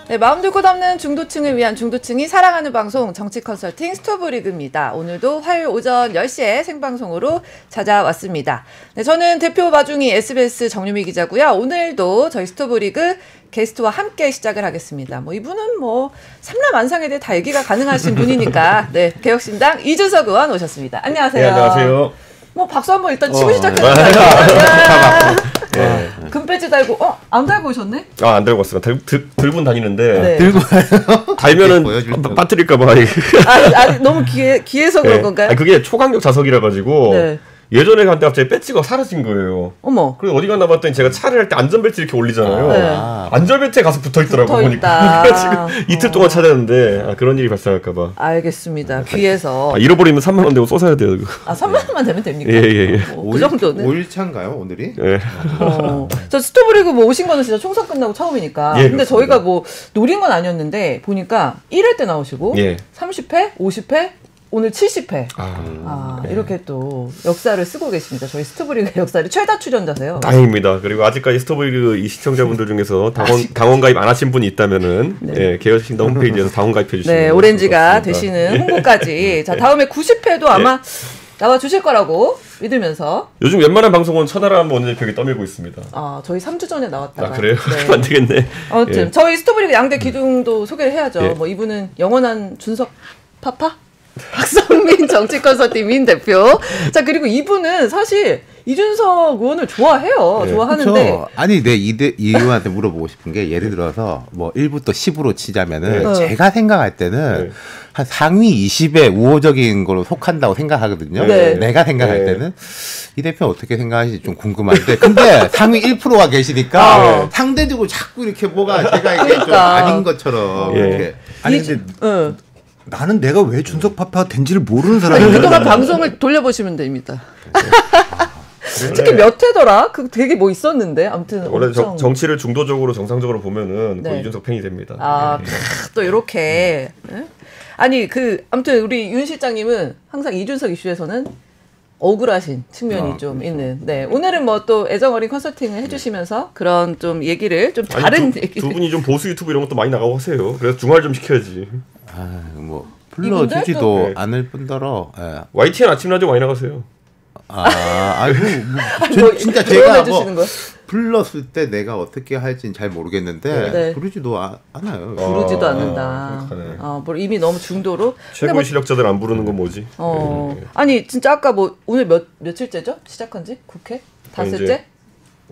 네, 마음 들고 담는 중도층을 위한 중도층이 사랑하는 방송 정치 컨설팅 스토브리그입니다. 오늘도 화요일 오전 10시에 생방송으로 찾아왔습니다. 네, 저는 대표 마중이 SBS 정유미 기자고요. 오늘도 저희 스토브리그 게스트와 함께 시작을 하겠습니다. 이분은 삼라만상에 대해 다 얘기가 가능하신 분이니까 네, 개혁신당 이준석 의원 오셨습니다. 안녕하세요. 네, 안녕하세요. 박수 한번 일단 치고 시작해볼까요? 네. 금배지 달고 안 달고 오셨네? 안 달고 왔어요. 들고 다니는데 네. 들고 달면은 빠뜨릴까봐. 너무 귀해서 그런 건가요? 그게 초강력 자석이라 가지고 네. 예전에 갔는데 갑자기 배지가 사라진 거예요. 어머. 그래서 어디 갔나 봤더니 제가 차를 할 때 안전벨트 이렇게 올리잖아요. 네. 안전벨트에 가서 붙어있더라고 보니까. 그래서 지금 이틀 동안 찾았는데 그런 일이 발생할까봐. 알겠습니다. 귀해서. 잃어버리면 3만 원 내고 쏘셔야 돼요. 3만 원만 되면 됩니까? 예. 그 정도는. 5일차인가요 오늘이? 예. 저 스토브리그 오신 거는 진짜 총선 끝나고 처음이니까. 근데 그렇습니다. 저희가 노린 건 아니었는데 보니까 1회 때 나오시고 30회, 50회, 오늘 70회. 이렇게 또 역사를 쓰고 계십니다. 저희 스토브리그 역사를 최다 출연자세요. 다행입니다. 그리고 아직까지 스토브리그 이 시청자분들 중에서 당원 가입 안 하신 분이 있다면은 개혁신당 홈페이지에서 당원 가입해 주시면 네, 오렌지가 되시는 홍보까지. 자, 다음에 90회도 아마 나와 주실 거라고 믿으면서. 요즘 웬만한 방송은 천하람 원내대표에게 떠밀고 있습니다. 저희 3주 전에 나왔다가. 그래요? 네. 안 되겠네. 아무튼 저희 스토브리그 양대 기둥도 소개를 해야죠. 이분은 영원한 준석 파파? 박성민 정치 컨설팅 대표. 자, 그리고 이분은 사실 이준석 의원을 좋아해요. 좋아하는데. 그쵸? 아니, 이 의원한테 물어보고 싶은 게 예를 들어서 1부터 10으로 치자면은 제가 생각할 때는 한 상위 20에 우호적인 걸로 속한다고 생각하거든요. 내가 생각할 때는. 이 대표 어떻게 생각하실지 좀 궁금한데. 근데 상위 1%가 계시니까 상대적으로 자꾸 이렇게 제가 이게 좀 아닌 것처럼 이렇게. 아니, 근데 나는 내가 왜 준석 파파가 된지를 모르는 사람이에요. 그동안 방송을 돌려보시면 됩니다. 특히 몇 회더라? 되게 있었는데. 아무튼 원래 정치를 중도적으로 정상적으로 보면은 이준석 팬이 됩니다. 또 이렇게. 아니 아무튼 우리 윤 실장님은 항상 이준석 이슈에서는 억울하신 측면이 좀 있는. 네, 오늘은 또 애정어린 컨설팅을 해주시면서 그런 좀 얘기를 좀 다른 얘기. 두 분이 좀 보수 유튜브 이런 것도 많이 나가고 하세요. 그래서 중화를 좀 시켜야지. 불러주지도 않을 뿐더러. YTN 아침 라디오 많이 나가세요. 진짜 제가 불렀을 때 내가 어떻게 할지는 잘 모르겠는데 부르지도 않아요. 부르지도 않는다. 이미 너무 중도로. 최고의 실력자들 안 부르는 건 뭐지? 아니 진짜 아까 오늘 며칠째죠? 시작한지? 국회? 닷새째?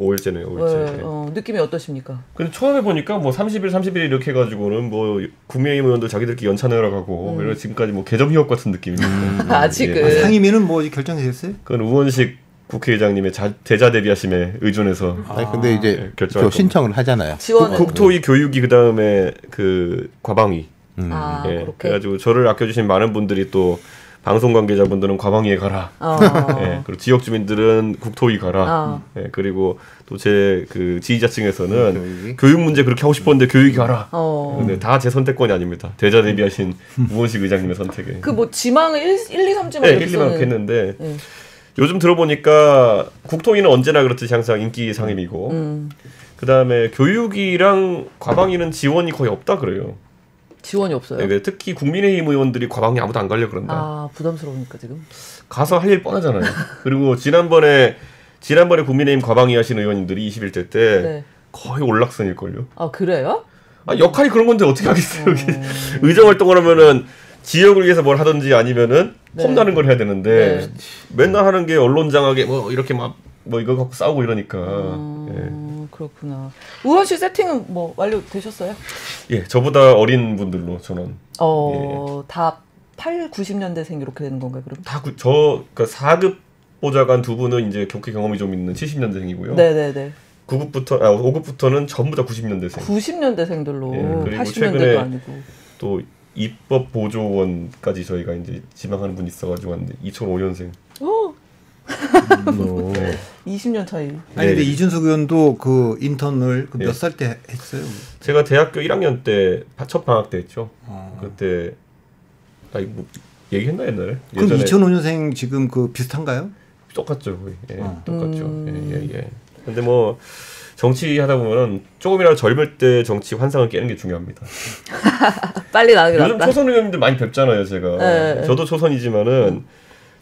5일째네요. 5일째. 느낌이 어떠십니까? 근데 처음에 보니까 30일 이렇게 해가지고는 국민의힘 의원들 자기들끼리 연찬회라 가고 그래서 지금까지 개점 휴업 같은 느낌입니다. 아직은. 상임위는 결정되셨어요? 그건 우원식 국회의장님의 대자 대비하심에 의존해서. 근데 이제 신청을 하잖아요. 국토위 교육위 그다음에 과방위. 그래가지고 저를 아껴주신 많은 분들이 또 방송 관계자분들은 과방위에 가라. 그리고 지역 주민들은 국토위 가라. 그리고 또 제 지지자층에서는 교육 문제 그렇게 하고 싶었는데 교육이 가라. 근데 다 제 선택권이 아닙니다. 대자 대비하신 우원식 의장님의 선택에. 지망을 1, 2, 3지망 1, 2만 했는데 요즘 들어보니까 국토위는 언제나 그렇듯이 항상 인기 상임이고 그다음에 교육이랑 과방위는 지원이 거의 없다 그래요. 지원이 없어요? 특히 국민의힘 의원들이 과방위 아무도 안 가려고 그런다. 부담스러우니까 지금. 가서 할 일 뻔하잖아요. 그리고 지난번에 국민의힘 과방위 하신 의원님들이 21대 때 거의 올락선일걸요. 그래요? 역할이 그런 건데 어떻게 하겠어요. 의정활동을 하면은 지역을 위해서 뭘 하든지 아니면은 폼나는 걸 해야 되는데 맨날 하는 게 언론장악에 이렇게 이거 갖고 싸우고 이러니까. 그렇구나. 우원씨 세팅은 완료되셨어요? 저보다 어린 분들로 전원. 다 8, 90년대생 이렇게 되는 건가요, 그럼? 다 4급 보좌관 두 분은 이제 국회 경험이 좀 있는 70년대생이고요. 네네네. 5급부터는 전부 다 90년대생. 90년대생들로. 그리고 80년대도 최근에 아니고. 또 입법 보조원까지 저희가 이제 지망하는 분이 있어가지고 왔는데 2005년생. 20년 차이. 아니 근데 이준석 의원도 인턴을 몇 살 때 했어요? 제가 대학교 1학년 때 첫 방학 때 했죠. 그때 얘기했나 옛날에? 그럼 2005년생 지금 비슷한가요? 똑같죠 거의. 똑같죠. 근데 정치하다 보면은 조금이라도 젊을 때 정치 환상을 깨는 게 중요합니다. 빨리 나는 게 낫다. 요즘 초선 의원님들 많이 뵙잖아요, 제가. 네. 저도 초선이지만은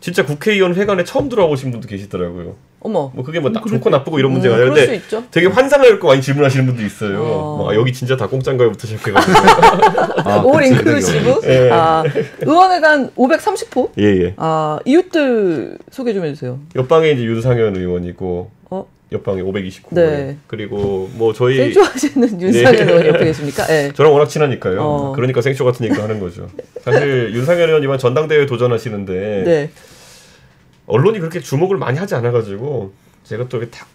진짜 국회의원 회관에 처음 들어가보신 분도 계시더라고요. 어머. 뭐 그게 뭐 좋고 나쁘고 이런 문제가 아니라 그럴 수 있죠. 되게 환상을 갖고 많이 질문하시는 분도 있어요. 막 여기 진짜 다 공짜인가요부터 시작해가지고. 올 인클루시브? 예. 의원회관 530호? 예. 이웃들 소개 좀 해주세요. 옆방에 이제 윤상현 의원이고, 옆방에 529호. 네. 그리고 뭐 저희 생쇼하시는 윤상현 의원 옆에 계십니까? 네. 저랑 워낙 친하니까요. 그러니까 생쇼 같은 얘기가 하는 거죠. 사실 윤상현 의원 이번 전당대회 도전하시는데 네. 언론이 그렇게 주목을 많이 하지 않아가지고 제가 또 이렇게 탁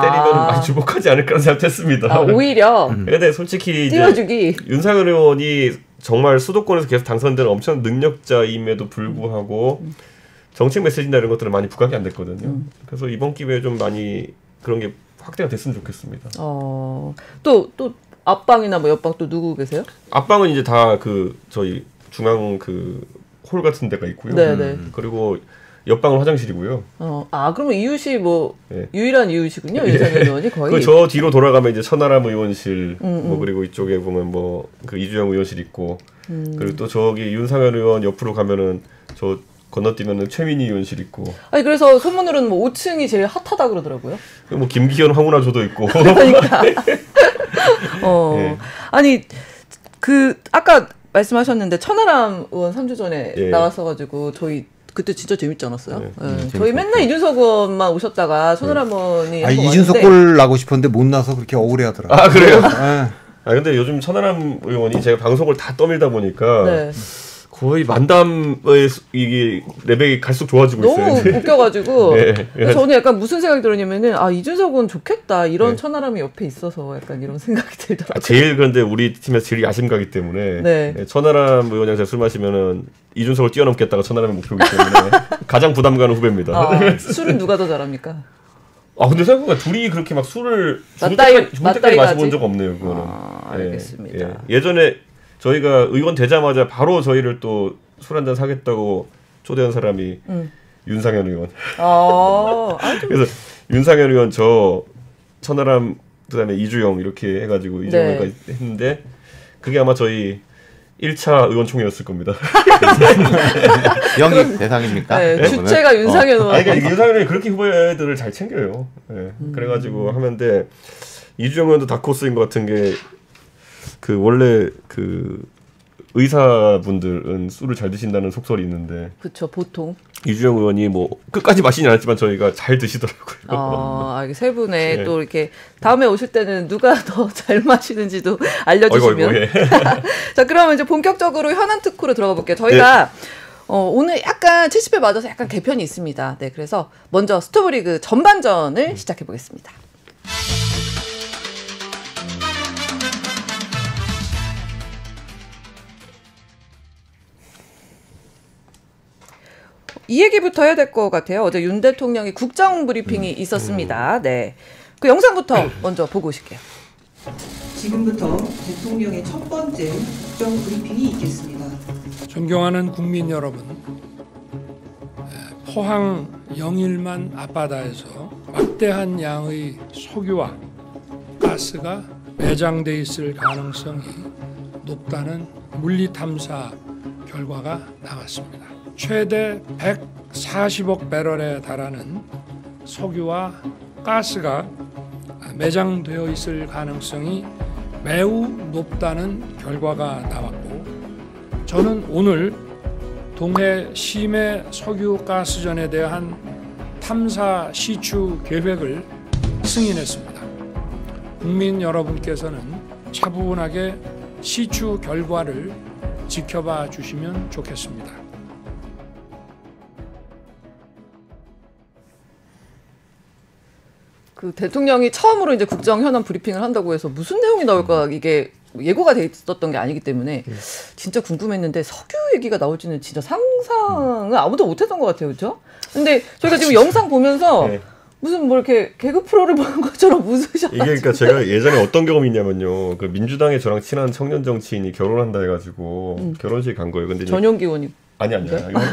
때리면 많이 주목하지 않을까 생각했습니다. 오히려. 근데 솔직히 띄워주기. 윤상현 의원이 정말 수도권에서 계속 당선되는 엄청 능력자임에도 불구하고 정책 메시지나 이런 것들은 많이 부각이 안 됐거든요. 그래서 이번 기회에 좀 많이 그런 게 확대가 됐으면 좋겠습니다. 또 앞방이나 뭐 옆방 또 누구 계세요? 앞방은 이제 다 저희 중앙 홀 같은 데가 있고요. 네네. 그리고 옆방은 화장실이고요. 그러면 이웃이 뭐 네. 유일한 이웃이군요. 윤상현 의원이 거의. 저 뒤로 돌아가면 이제 천하람 의원실, 뭐 그리고 이쪽에 보면 뭐 이주영 의원실 있고, 그리고 또 저기 윤상현 의원 옆으로 가면은 저 건너뛰면은 최민희 의원실 있고. 아니 그래서 소문으로는 뭐 5층이 제일 핫하다 그러더라고요. 뭐 김기현 황운하조도 있고. 그러니까. 네. 아니 아까 말씀하셨는데 천하람 의원 3주 전에 나왔어가지고 저희 그때 진짜 재밌지 않았어요? 저희 맨날 이준석 의원만 오셨다가 천하람 의원이 이준석 골 나고 싶었는데 못 나서 그렇게 억울해하더라고요. 아 그래요? 근데 요즘 천하람 의원이 제가 방송을 다 떠밀다 보니까 거의 만담의 이게 레벨이 갈수록 좋아지고 있어요. 너무 웃겨가지고 저는 약간 무슨 생각이 들었냐면은 이준석은 좋겠다 이런 천하람이 옆에 있어서 약간 이런 생각이 들더라고요. 제일 그런데 우리 팀에서 제일 야심가기 때문에 천하람 의원이랑 제가 술 마시면은 이준석을 뛰어넘겠다가 천하람의 목표이기 때문에 가장 부담 가는 후배입니다. 술은 누가 더 잘합니까? 근데 생각보다 둘이 그렇게 막 술을 죽을 때까지 마셔본 적 없네요. 그거는. 알겠습니다. 예전에 저희가 의원 되자마자 바로 저희를 또 술 한잔 사겠다고 초대한 사람이 윤상현 의원. 그래서 윤상현 의원 천하람 그다음에 이주영 이렇게 해가지고 이주영까지 했는데 그게 아마 저희 1차 의원총회였을 겁니다. 영입 대상입니까? 네, 주체가 윤상현 의원. 그러니까 윤상현 의원이 그렇게 후배들을 잘 챙겨요. 그래가지고 하는데 이주영 의원도 다크호스인 것 같은 게 원래 의사분들은 술을 잘 드신다는 속설이 있는데. 그렇죠, 보통. 이주영 의원이 뭐 끝까지 마시진 않았지만 저희가 잘 드시더라고요. 세 분의 또 이렇게 다음에 오실 때는 누가 더 잘 마시는지도 알려주시면. 자, 그러면 이제 본격적으로 현안 특구로 들어가 볼게요. 저희가 오늘 약간 70회 맞아서 약간 개편이 있습니다. 네, 그래서 먼저 스토브리그 전반전을 시작해 보겠습니다. 이 얘기부터 해야 될 것 같아요. 어제 윤 대통령이 국정 브리핑이 있었습니다. 네, 그 영상부터 먼저 보고 오실게요. 지금부터 대통령의 첫 번째 국정 브리핑이 있겠습니다. 존경하는 국민 여러분, 포항 영일만 앞바다에서 막대한 양의 석유와 가스가 매장돼 있을 가능성이 높다는 물리탐사 결과가 나왔습니다. 최대 140억 배럴에 달하는 석유와 가스가 매장되어 있을 가능성이 매우 높다는 결과가 나왔고, 저는 오늘 동해 심해 석유 가스전에 대한 탐사 시추 계획을 승인했습니다. 국민 여러분께서는 차분하게 시추 결과를 지켜봐 주시면 좋겠습니다. 그 대통령이 처음으로 이제 국정 현안 브리핑을 한다고 해서 무슨 내용이 나올까 이게 예고가 돼 있었던 게 아니기 때문에 진짜 궁금했는데 석유 얘기가 나올지는 진짜 상상을 아무도 못했던 것 같아요, 그렇죠? 근데 저희가 지금 영상 보면서 무슨 뭐 이렇게 개그 프로를 보는 것처럼 웃으셔가지고. 이게 그러니까 제가 예전에 어떤 경험이 있냐면요, 그 민주당에 저랑 친한 청년 정치인이 결혼한다 해가지고 결혼식 간 거예요. 근데 전용기 의원님. 아니요,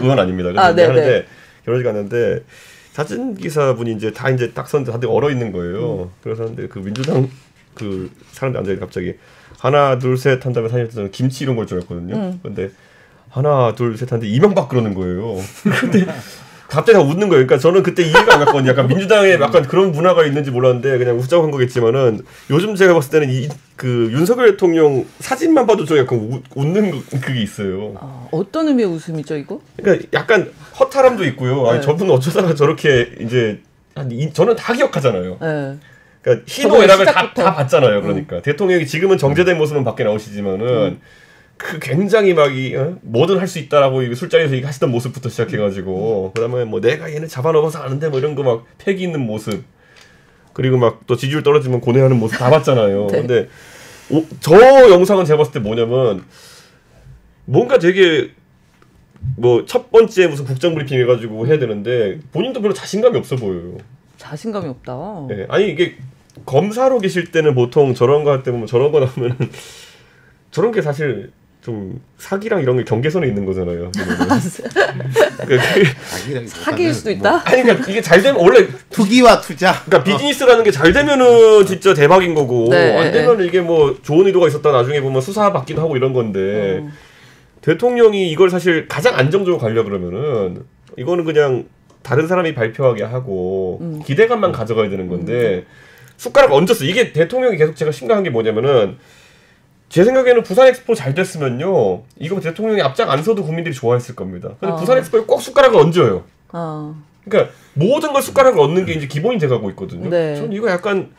의원 아닙니다. 근데 하는데 결혼식 갔는데 사진 기사분이 이제 딱 선데 다들 얼어 있는 거예요. 그래서 근데 그 민주당 그 사람들 앉아 갑자기 하나 둘 셋 한 다음에 사진 찍어서 김치 이런 걸 줄 알았거든요. 근데 하나 둘 셋 하는데 이명박 그러는 거예요. 근데 갑자기 다 웃는 거예요. 그러니까 저는 그때 이해가 안 갔거든요. 약간 민주당에 약간 그런 문화가 있는지 몰랐는데 그냥 웃자고 한 거겠지만은 요즘 제가 봤을 때는 그 윤석열 대통령 사진만 봐도 저 약간 웃는 그게 있어요. 어떤 의미의 웃음이죠, 이거? 그러니까 약간 허탈함도 있고요. 아니, 저분 어쩌다가 저렇게 이제 저는 다 기억하잖아요. 네. 그러니까 희노애락을 다 봤잖아요. 그러니까 대통령이 지금은 정제된 모습은 밖에 나오시지만은 그 굉장히 막 뭐든 할 수 있다라고 술자리에서 하시던 모습부터 시작해가지고 그다음에 뭐 내가 얘는 잡아먹어서 아는데 뭐 이런 거 막 패기 있는 모습 그리고 막 또 지지율 떨어지면 고뇌하는 모습 다 봤잖아요. 네. 근데 저 영상은 제가 봤을 때 뭐냐면 뭔가 되게 뭐 첫 번째 무슨 국정 브리핑 해가지고 해야 되는데 본인도 별로 자신감이 없어 보여요. 자신감이 없다. 네. 아니 이게 검사로 계실 때는 보통 저런 거 할 때 보면 저런 거 나오면은 저런 게 사실 좀 사기랑 이런 게 경계선에 있는 거잖아요. 사기일 수도 있다. 아니 그러니까 이게 잘 되면 원래 투기와 투자. 그러니까 비즈니스라는 게 잘 되면은 진짜 대박인 거고 네, 안 되면 이게 뭐 좋은 의도가 있었다 나중에 보면 수사 받기도 하고 이런 건데 대통령이 이걸 사실 가장 안정적으로 가려 그러면은 이거는 그냥 다른 사람이 발표하게 하고 기대감만 가져가야 되는 건데 숟가락 얹었어. 이게 대통령이 계속 제가 심각한 게 뭐냐면은. 제 생각에는 부산 엑스포 잘 됐으면요. 이거 대통령이 앞장 안 서도 국민들이 좋아했을 겁니다. 근데 부산 엑스포에 꼭 숟가락을 얹어요. 그러니까 모든 걸 숟가락을 얹는 게 이제 기본이 돼가고 있거든요. 네. 저는 이거 약간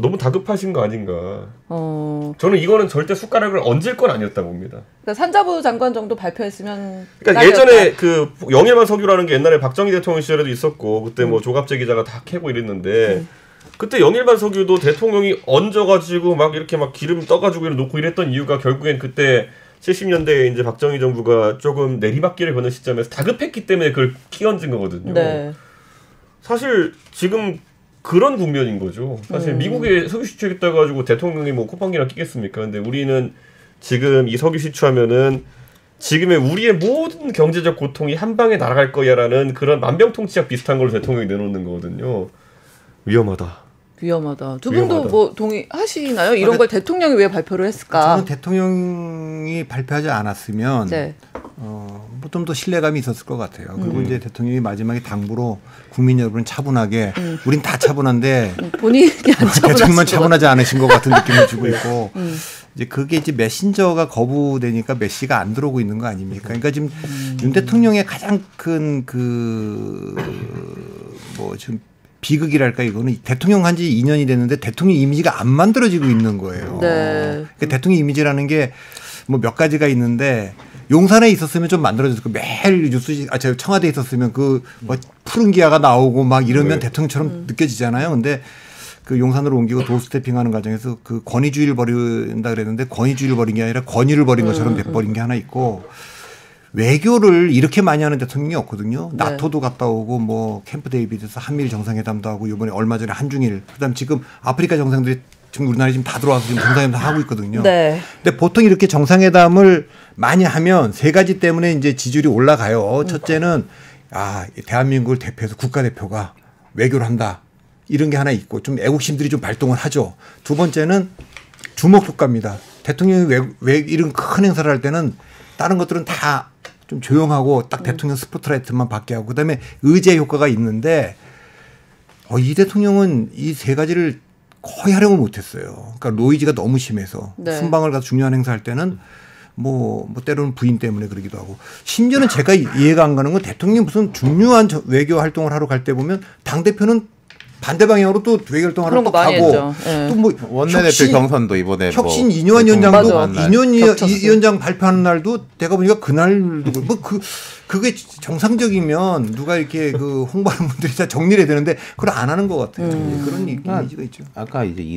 너무 다급하신 거 아닌가. 저는 이거는 절대 숟가락을 얹을 건 아니었다고 봅니다. 그러니까 산자부 장관 정도 발표했으면. 그러니까 예전에 그 영일만 석유라는 게 옛날에 박정희 대통령 시절에도 있었고 그때 뭐 조갑재 기자가 다 캐고 이랬는데. 그때 영일반 석유도 대통령이 얹어가지고 막 이렇게 막 기름 떠가지고 놓고 이랬던 이유가 결국엔 그때 70년대에 이제 박정희 정부가 조금 내리막길을 거는 시점에서 다급했기 때문에 그걸 끼얹은 거거든요. 네. 사실 지금 그런 국면인 거죠. 사실 미국에 석유 시추하겠다 가지고 대통령이 뭐 콧방귀나 끼겠습니까? 근데 우리는 지금 이 석유 시추하면은 지금의 우리의 모든 경제적 고통이 한 방에 날아갈 거야라는 그런 만병통치약 비슷한 걸 대통령이 내놓는 거거든요. 위험하다. 두 분도 뭐 동의하시나요? 이런 걸 대통령이 왜 발표를 했을까? 저는 대통령이 발표하지 않았으면 네. 뭐 좀 더 신뢰감이 있었을 것 같아요. 그리고 이제 대통령이 마지막에 당부로 국민 여러분 차분하게 우린 다 차분한데 본인이 안 대통령만 차분하지 않으신 것 같은 느낌을 주고 있고 이제 그게 이제 메신저가 거부되니까 메시가 안 들어오고 있는 거 아닙니까? 그러니까 지금 윤 대통령의 가장 큰 뭐 지금 비극이랄까 이거는 대통령 한 지 2년이 됐는데 대통령 이미지가 안 만들어지고 있는 거예요. 네. 그러니까 대통령 이미지라는 게 뭐 몇 가지가 있는데 용산에 있었으면 좀 만들어졌을 거 매일 뉴스 청와대에 있었으면 그 뭐 푸른 기아가 나오고 막 이러면 대통령처럼 느껴지잖아요. 근데 그 용산으로 옮기고 도스태핑하는 과정에서 그 권위주의를 버린다 그랬는데 권위주의를 버린 게 아니라 권위를 버린 것처럼 돼버린 게 하나 있고 외교를 이렇게 많이 하는 대통령이 없거든요. 네. 나토도 갔다 오고 뭐 캠프 데이비드에서 한미일 정상회담도 하고 이번에 얼마 전에 한중일 그다음 지금 아프리카 정상들이 지금 우리나라에 지금 다 들어와서 지금 정상회담 하고 있거든요. 네. 근데 보통 이렇게 정상회담을 많이 하면 세 가지 때문에 이제 지지율이 올라가요. 첫째는 대한민국을 대표해서 국가대표가 외교를 한다. 이런 게 하나 있고 좀 애국심들이 좀 발동을 하죠. 두 번째는 주목 효과입니다. 대통령이 이런 큰 행사를 할 때는 다른 것들은 다 좀 조용하고 딱 대통령 스포트라이트만 받게 하고 그다음에 의제 효과가 있는데 이 대통령은 이 세 가지를 거의 활용을 못했어요. 그러니까 노이즈가 너무 심해서 순방을 가서 중요한 행사할 때는 뭐 때로는 부인 때문에 그러기도 하고 심지어는 제가 이해가 안 가는 건 대통령이 무슨 중요한 외교 활동을 하러 갈 때 보면 당 대표는 반대 방향으로 또 외교 활동하러 또 가고 또 뭐 원내대표 경선도 이번에 혁신 이뇨한 위원장도 위원장 발표하는 날도 내가 보니까 그날도 뭐 그게 정상적이면 누가 이렇게 그 홍보하는 분들이 다 정리를 해야 되는데 그걸 안 하는 것 같아요. 그런 이미지가 있죠. 아까 이제 이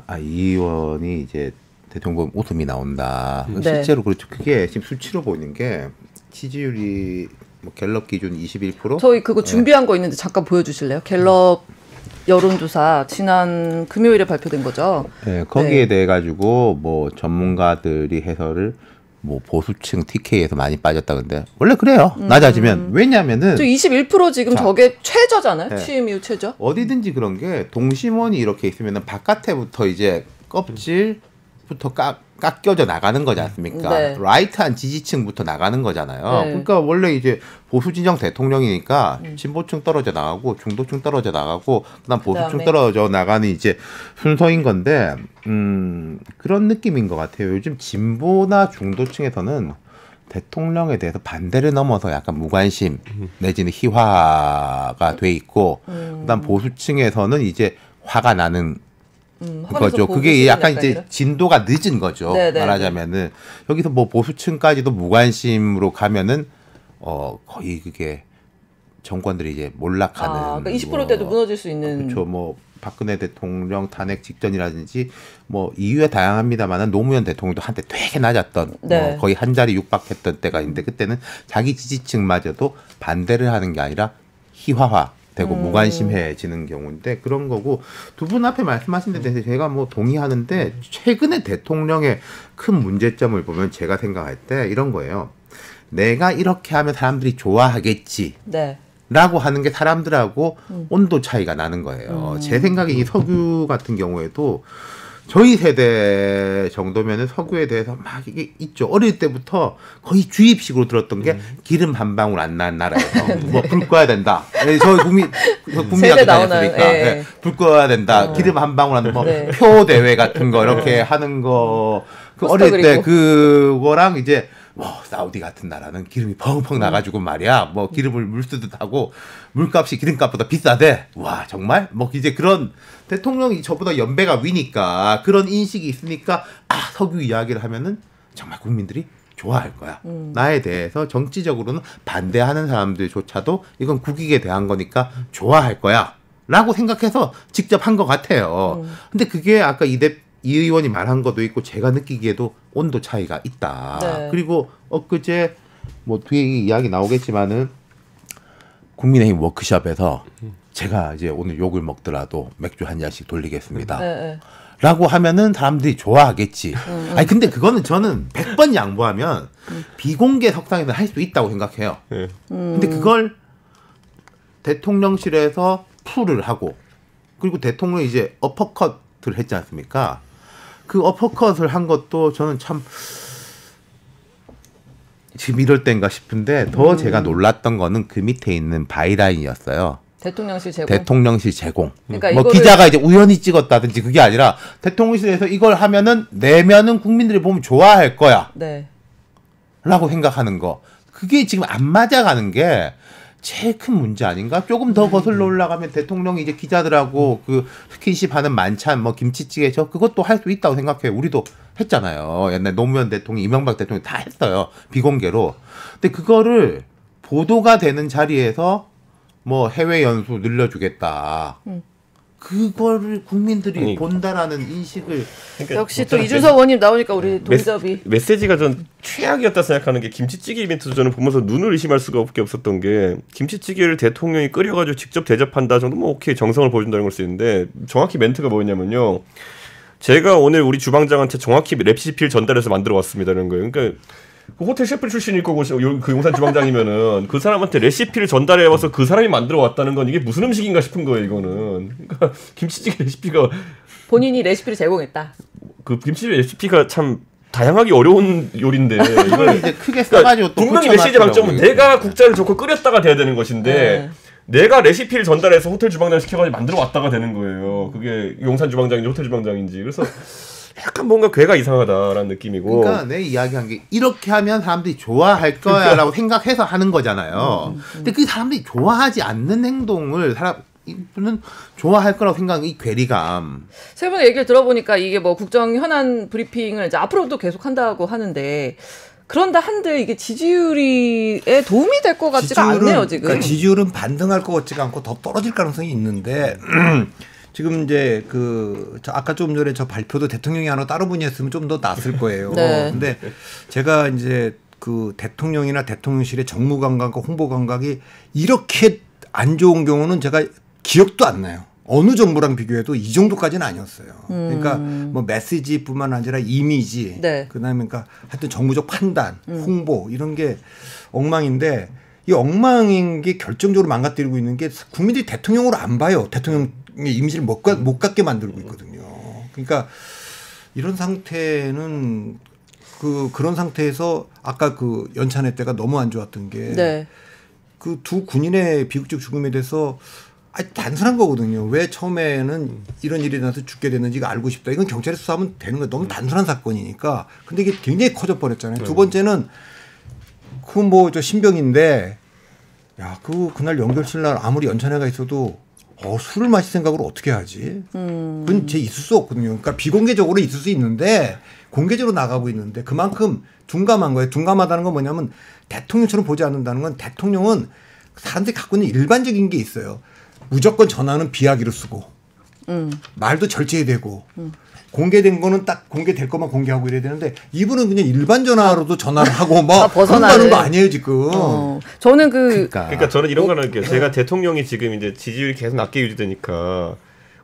의원이 이제 대통령 웃음이 나온다. 네. 실제로 그렇죠. 그게 지금 수치로 보이는 게 지지율이 뭐 갤럽 기준 21%? 저희 그거 준비한 거 있는데 잠깐 보여주실래요? 갤럽 여론조사 지난 금요일에 발표된 거죠. 네, 거기에 대해 가지고 뭐 전문가들이 해설을 뭐 보수층 TK에서 많이 빠졌다 근데 원래 그래요. 낮아지면 왜냐면은 저 21% 지금 자, 저게 최저잖아요. 네. 취임 이후 최저. 어디든지 그런 게 동심원이 이렇게 있으면은 바깥에부터 이제 껍질부터 깎여져 나가는 거지 않습니까? 네. 라이트한 지지층부터 나가는 거잖아요. 네. 그러니까 원래 이제 보수 진영 대통령이니까 진보층 떨어져 나가고 중도층 떨어져 나가고 그다음 보수층 그다음에. 떨어져 나가는 이제 순서인 건데 그런 느낌인 것 같아요. 요즘 진보나 중도층에서는 대통령에 대해서 반대를 넘어서 약간 무관심 내지는 희화가 돼 있고 그다음 보수층에서는 이제 화가 나는 거죠. 그게 약간 이제 이런? 진도가 늦은 거죠. 네네. 말하자면은 여기서 뭐 보수층까지도 무관심으로 가면은 거의 그게 정권들이 이제 몰락하는. 그러니까 20%대도 무너질 수 있는. 그렇죠. 뭐 박근혜 대통령 탄핵 직전이라든지 뭐 이유에 다양합니다만은 노무현 대통령도 한때 되게 낮았던 네. 거의 한 자리 육박했던 때가 있는데 그때는 자기 지지층마저도 반대를 하는 게 아니라 희화화. 되고 무관심해지는 경우인데 그런 거고 두 분 앞에 말씀하신 데 대해서 제가 뭐 동의하는데 최근에 대통령의 큰 문제점을 보면 제가 생각할 때 이런 거예요. 내가 이렇게 하면 사람들이 좋아하겠지. 네. 라고 하는 게 사람들하고 온도 차이가 나는 거예요. 제 생각에 이 석유 같은 경우에도 저희 세대 정도면은 석유에 대해서 막 이게 있죠. 어릴 때부터 거의 주입식으로 들었던 게 기름 한 방울 안 난 나라에서 뭐 불 꺼야 된다. 저희 국민학교 다녔으니까 네. 불 꺼야 된다. 기름 한 방울 안 뭐 네. 표 대회 같은 거 이렇게 하는 거 그 어릴 때 그거랑 이제 뭐 사우디 같은 나라는 기름이 펑펑 나가지고 말이야. 뭐 기름을 물 쓰듯 하고 물값이 기름값보다 비싸대. 와 정말? 뭐 이제 그런 대통령이 저보다 연배가 위니까 그런 인식이 있으니까 석유 이야기를 하면은 정말 국민들이 좋아할 거야. 나에 대해서 정치적으로는 반대하는 사람들조차도 이건 국익에 대한 거니까 좋아할 거야. 라고 생각해서 직접 한 것 같아요. 근데 그게 아까 이 의원이 말한 것도 있고 제가 느끼기에도 온도 차이가 있다. 네. 그리고 엊그제 뭐 뒤에 이야기 나오겠지만은 국민의힘 워크숍에서 제가 이제 오늘 욕을 먹더라도 맥주 한 잔씩 돌리겠습니다. 네. 라고 하면은 사람들이 좋아하겠지. 아니 근데 그거는 저는 100번 양보하면 비공개 석상에서 할 수 있다고 생각해요. 근데 그걸 대통령실에서 풀을 하고 그리고 대통령이 이제 어퍼컷을 했지 않습니까? 그 어퍼컷을 한 것도 저는 참 지금 이럴 땐가 싶은데 더 제가 놀랐던 거는 그 밑에 있는 바이라인이었어요. 대통령실 제공. 대통령실 제공. 그러니까 뭐 기자가 이제 우연히 찍었다든지 그게 아니라 대통령실에서 이걸 하면은 내면은 국민들이 보면 좋아할 거야. 네. 라고 생각하는 거. 그게 지금 안 맞아가는 게 제일 큰 문제 아닌가? 조금 더 거슬러 올라가면 대통령이 이제 기자들하고 그 스킨십 하는 만찬, 뭐 김치찌개 저 그것도 할 수 있다고 생각해요. 우리도 했잖아요. 옛날 노무현 대통령, 이명박 대통령 다 했어요. 비공개로. 근데 그거를 보도가 되는 자리에서 뭐 해외 연수 늘려주겠다. 그거를 국민들이 본다라는 인식을 그러니까 역시 또 이준석 의원님 나오니까 우리 동접이 메시지가 전 최악이었다 생각하는 게 김치찌개 이벤트도 저는 보면서 눈을 의심할 수가 없었던 게 김치찌개를 대통령이 끓여가지고 직접 대접한다 정도 뭐 오케이 정성을 보여준다는 걸 수 있는데 정확히 멘트가 뭐였냐면요. 제가 오늘 우리 주방장한테 정확히 레시피를 전달해서 만들어 왔습니다라는 거예요. 그러니까 그 호텔 셰프 출신일 거고 그 용산 주방장이면은 그 사람한테 레시피를 전달해 와서 그 사람이 만들어 왔다는 건 이게 무슨 음식인가 싶은 거예요. 이거는 그러니까 김치찌개 레시피가 본인이 레시피를 제공했다. 그 김치찌개 레시피가 참 다양하기 어려운 요리인데 이걸 이제 크게 써가지고 또 분명히 메시지 방점은 내가 국자를 좋고 끓였다가 돼야 되는 것인데 내가 레시피를 전달해서 호텔 주방장 시켜가지고 만들어 왔다가 되는 거예요. 그게 용산 주방장인지 호텔 주방장인지 그래서 약간 뭔가 괴가 이상하다라는 느낌이고. 그러니까 내 이야기한 게 이렇게 하면 사람들이 좋아할 거야라고 생각해서 하는 거잖아요. 근데 그 사람들이 좋아하지 않는 행동을 이분은 좋아할 거라고 생각하는 이 괴리감. 세 분의 얘기를 들어보니까 이게 뭐 국정 현안 브리핑을 이제 앞으로도 계속 한다고 하는데 그런다 한들 이게 지지율에 도움이 될 것 같지가 않네요 지금. 그러니까 지지율은 반등할 것 같지가 않고 더 떨어질 가능성이 있는데 지금 이제 아까 좀 전에 저 발표도 대통령이 하나 따로 분이 했으면 좀 더 낫을 거예요. 네. 근데 제가 이제 그 대통령이나 대통령실의 정무 감각과 홍보 감각이 이렇게 안 좋은 경우는 제가 기억도 안 나요. 어느 정부랑 비교해도 이 정도까지는 아니었어요. 그러니까 뭐 메시지뿐만 아니라 이미지, 네. 그다음에 그러니까 하여튼 정부적 판단, 홍보 이런 게 엉망인데 이 엉망인 게 결정적으로 망가뜨리고 있는 게 국민들이 대통령으로 안 봐요. 대통령의 이미지를 못 갖게 만들고 있거든요. 그러니까 이런 상태는 그런 상태에서 아까 그 연찬회 때가 너무 안 좋았던 게 네. 그 두 군인의 비극적 죽음에 대해서 단순한 거거든요. 왜 처음에는 이런 일이 나서 죽게 됐는지가 알고 싶다. 이건 경찰에 수사하면 되는 거예요. 너무 단순한 사건이니까. 근데 이게 굉장히 커져 버렸잖아요. 두 번째는 그 뭐 저 신병인데 야, 그날 연결실 날 아무리 연찬회가 있어도 술을 마실 생각으로 어떻게 하지? 그건 제 있을 수 없거든요. 그러니까 비공개적으로 있을 수 있는데 공개적으로 나가고 있는데 그만큼 둔감한 거예요. 둔감하다는 건 뭐냐면 대통령처럼 보지 않는다는 건 대통령은 사람들이 갖고 있는 일반적인 게 있어요. 무조건 전화는 비하기로 쓰고 말도 절제해야 되고 공개된 거는 딱 공개될 것만 공개하고 이래야 되는데 이분은 그냥 일반 전화로도 전화를 하고 막 벗어나는 거 아니에요 지금. 저는 그러니까 저는 이런 거는 할게요. 제가 대통령이 지금 이제 지지율이 계속 낮게 유지되니까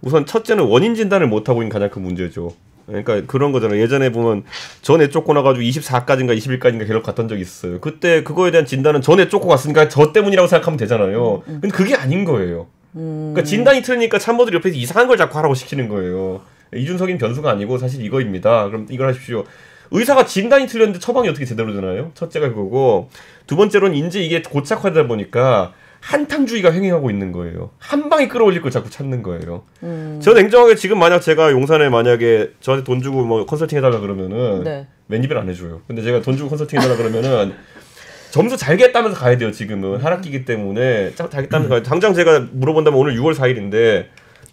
우선 첫째는 원인 진단을 못 하고 있는 가장 큰 문제죠. 그러니까 그런 거잖아요. 예전에 보면 전에 쫓고 나가지고 24까지인가 20일까지인가 계속 갔던 적이 있어요. 그때 그거에 대한 진단은 전에 쫓고 갔으니까 저 때문이라고 생각하면 되잖아요. 근데 그게 아닌 거예요. 그러니까 진단이 틀리니까 참모들이 옆에서 이상한 걸 자꾸 하라고 시키는 거예요. 이준석인 변수가 아니고 사실 이거입니다. 그럼 이걸 하십시오. 의사가 진단이 틀렸는데 처방이 어떻게 제대로 되나요? 첫째가 그거고 두 번째로는 이제 이게 고착화되다 보니까 한탕주의가 횡행하고 있는 거예요. 한 방에 끌어올릴 걸 자꾸 찾는 거예요. 저 냉정하게 지금 만약 제가 용산에 만약에 저한테 돈 주고 뭐 컨설팅 해달라 그러면은 네. 맨입을 안 해줘요. 근데 제가 돈 주고 컨설팅 해달라 그러면은 점수 잘 겠다면서 가야 돼요. 지금은 하락기기 때문에 잘 겠다면서 가야 돼요. 당장 제가 물어본다면 오늘 6월 4일인데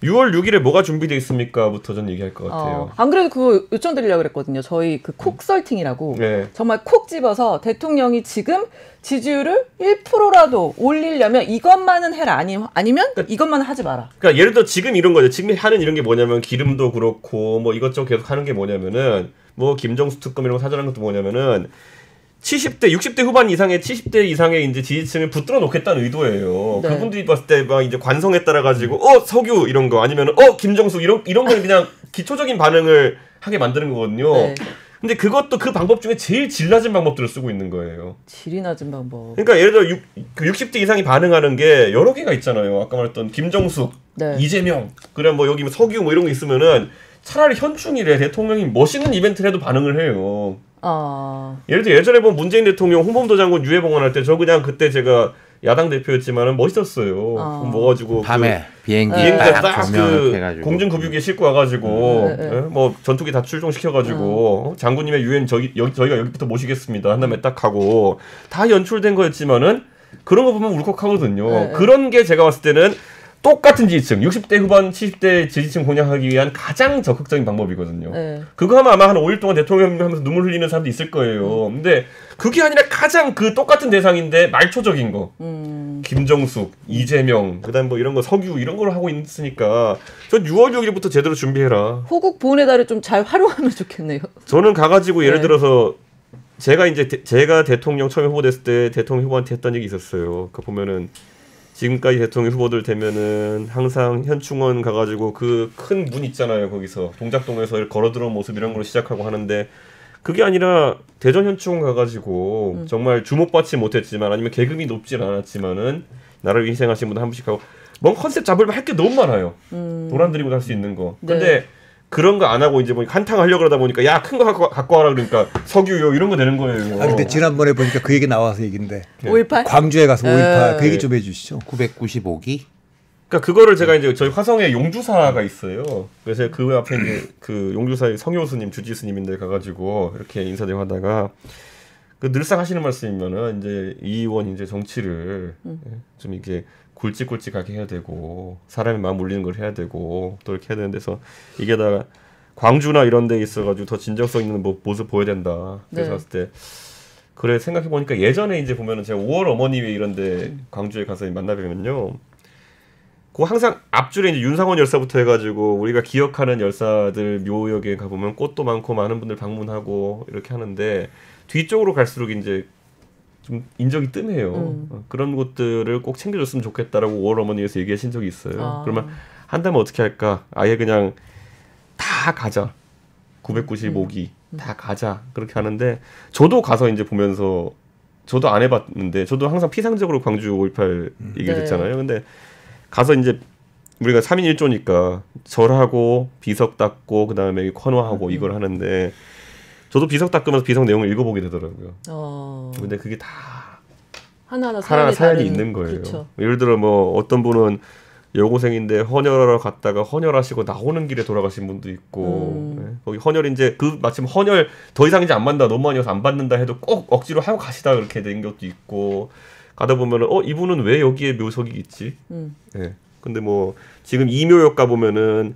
6월 6일에 뭐가 준비되어 있습니까?부터 저는 얘기할 것 같아요. 안 그래도 그거 요청드리려고 그랬거든요. 저희 그 콕설팅이라고 네. 정말 콕 집어서 대통령이 지금 지지율을 1%라도 올리려면 이것만은 해라. 아니면 그러니까, 이것만은 하지 마라. 그러니까 예를 들어 지금 이런 거죠. 지금 하는 이런 게 뭐냐면 기름도 그렇고 뭐 이것저것 계속 하는 게 뭐냐면은 뭐 김정수 특검 이런 거 사전한 것도 뭐냐면은 70대, 60대 후반 이상의 70대 이상의 이제 지지층을 붙들어 놓겠다는 의도예요. 네. 그분들이 봤을 때 막 이제 관성에 따라 가지고 석유 이런 거 아니면 김정숙 이런 건 그냥 기초적인 반응을 하게 만드는 거거든요. 네. 근데 그것도 그 방법 중에 제일 질 낮은 방법들을 쓰고 있는 거예요. 질이 낮은 방법. 그러니까 예를 들어 60대 이상이 반응하는 게 여러 개가 있잖아요. 아까 말했던 김정숙, 네. 이재명, 그래 뭐 여기 석유 뭐 이런 거 있으면은 차라리 현충일에 대통령이 멋있는 이벤트를 해도 반응을 해요. 예를 들어 예전에 보면 문재인 대통령 홍범도 장군 유해봉원 할 때 저 그냥 그때 제가 야당 대표였지만은 멋있었어요. 뭐가지고 밤에 비행기 딱 그 공중급유기에 싣고 와가지고 뭐 전투기 다 출동시켜가지고 장군님의 유엔 저희가 여기부터 모시겠습니다 한 다음에 딱 하고 다 연출된 거였지만은 그런 거 보면 울컥하거든요. 그런 게 제가 봤을 때는 똑같은 지지층 60대 후반 70대 지지층 공략하기 위한 가장 적극적인 방법이거든요. 그거 하면 아마 한 5일 동안 대통령 하면서 눈물 흘리는 사람도 있을 거예요. 근데 그게 아니라 가장 그 똑같은 대상인데 말초적인 거. 김정숙, 이재명, 그다음 뭐 이런 거 석유 이런 걸 하고 있으니까 전 6월 6일부터 제대로 준비해라. 호국 보훈의 달을 좀 잘 활용하면 좋겠네요. 저는 가가지고 예를 들어서 제가 대통령 처음에 후보됐을 때 대통령 후보한테 했던 얘기 있었어요. 그 보면은 지금까지 대통령 후보들 되면은 항상 현충원 가가지고 그 큰 문 있잖아요. 거기서 동작동에서 걸어 들어온 모습 이런 걸로 시작하고 하는데 그게 아니라 대전 현충원 가가지고 정말 주목받지 못했지만 아니면 계급이 높진 않았지만은 나라를 희생하신 분들 한 분씩 하고 뭔 컨셉 잡으려면 할 게 너무 많아요. 도란드리고 할 수 있는 거. 근데 네. 그런 거 안 하고 이제 뭐 한탕 하려고 그러다 보니까 야 큰 거 갖고 와라 그러니까 석유요 이런 거 되는 거예요. 근데 지난번에 보니까 그 얘기 나와서 얘기인데 5.18? 광주에 가서 5.18 그 얘기 좀 해주시죠. 995기. 그러니까 그거를 제가 이제 저희 화성에 용주사가 있어요. 그래서 그 앞에 이제 그 용주사의 성효스님 주지스님인데 가가지고 이렇게 인사드리고 하다가 그 늘상 하시는 말씀이면은 이제 이 의원 이제 정치를 좀 이게 굵직굵직하게 해야 되고 사람의 마음 울리는 걸 해야 되고 또 이렇게 해야 되는 데서 이게 다 광주나 이런 데 있어가지고 더 진정성 있는 모습 보여야 된다. 그래서 봤을 때 그래 생각해 보니까 예전에 이제 보면은 제가 5월 어머니회 이런데 광주에 가서 만나뵈면요. 그 항상 앞줄에 이제 윤상원 열사부터 해가지고 우리가 기억하는 열사들 묘역에 가보면 꽃도 많고 많은 분들 방문하고 이렇게 하는데 뒤쪽으로 갈수록 이제 좀 인적이 뜸해요. 그런 곳들을 꼭 챙겨줬으면 좋겠다라고 5월 어머니에서 얘기하신 적이 있어요. 그러면 한다면 어떻게 할까? 아예 그냥 다 가자. 995기 다 가자. 그렇게 하는데 저도 가서 이제 보면서 저도 안 해봤는데 저도 항상 피상적으로 광주 5.18 얘기했잖아요. 근데 가서 이제 우리가 3인 1조니까 절하고 비석 닦고 그다음에 헌화하고 이걸 하는데 저도 비석 닦으면서 비석 내용을 읽어보게 되더라고요. 근데 그게 다 하나하나 사연이 있는 거예요. 그렇죠. 예를 들어 뭐 어떤 분은 여고생인데 헌혈하러 갔다가 헌혈하시고 나오는 길에 돌아가신 분도 있고 네? 거기 헌혈 이제 그 마침 헌혈 더 이상 이제 안 받는다 너무 많이 와서 안 받는다 해도 꼭 억지로 하고 가시다 그렇게 된 것도 있고 가다 보면은 이분은 왜 여기에 묘석이 있지? 네. 근데 뭐 지금 이묘역 가 보면은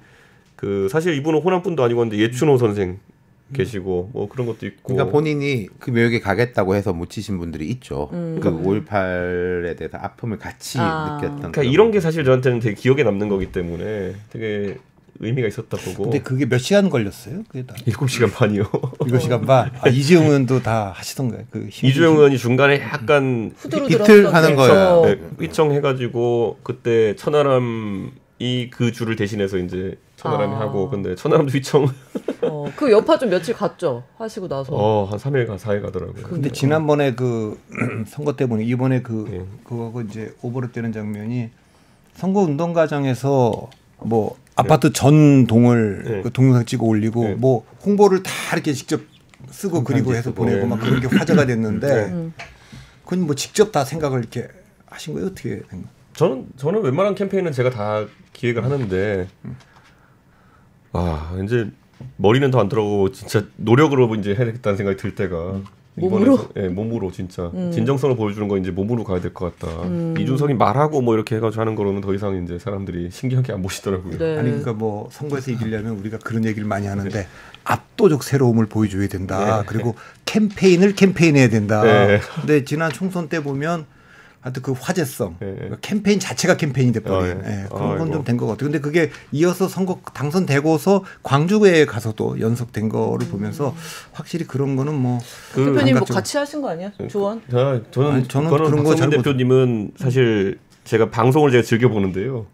그 사실 이분은 호남분도 아니고 근데 예춘호 선생 계시고 뭐 그런 것도 있고. 그러니까 본인이 그 묘역에 가겠다고 해서 묻히신 분들이 있죠. 그 5.18에 대해서 아픔을 같이 느꼈던. 그러니까 이런 게 사실 저한테는 되게 기억에 남는 거기 때문에 되게 의미가 있었다 보고. 근데 그게 몇 시간 걸렸어요? 그게 다 7시간 반이요. 7시간 반. 이주영 의원도 다 하시던가요? 그 이주영 의원이 중간에 약간 이틀 하는 거예요. 네, 휘청해가지고 그때 천하람이 그 줄을 대신해서 이제 천하람이 하고 근데 천하람도 휘청. 그 여파 좀 며칠 갔죠. 하시고 나서. 한 3일 4일 가더라고요. 근데 지난번에 그 선거 때 보니 이번에 그거하고 이제 오버랩되는 장면이 선거 운동 과정에서 뭐 아파트 전 동을 그 동영상 찍어 올리고 뭐 홍보를 다 이렇게 직접 쓰고 그리고 해서 보내고 막 그런 게 화제가 됐는데 그건 뭐 직접 다 생각을 이렇게 하신 거예요? 어떻게 된 거예요? 저는 웬만한 캠페인은 제가 다 기획을 하는데 이제 머리는 더 안 들어가고 진짜 노력으로 이제 해야겠다는 생각이 들 때가 몸으로? 네, 몸으로 진짜 진정성을 보여주는 건 이제 몸으로 가야 될 것 같다. 이준석이 말하고 뭐 이렇게 해가지고 하는 거로는 더 이상 이제 사람들이 신기하게 안 보시더라고요. 네. 아니 그러니까 뭐 선거에서 이기려면 우리가 그런 얘기를 많이 하는데 압도적 새로움을 보여줘야 된다. 그리고 캠페인을 캠페인해야 된다. 근데 지난 총선 때 보면 하여튼 그 화제성, 캠페인 자체가 캠페인이 돼버린 그런 건 좀 된 것 같아요. 근데 그게 이어서 선거 당선되고서 광주에 가서도 연속된 거를 보면서 확실히 그런 거는 뭐 대표님 뭐 같이 하신 거 아니야? 조언? 저는 그런 거 잘 대표님은 사실 제가 방송을 제가 즐겨 보는데요.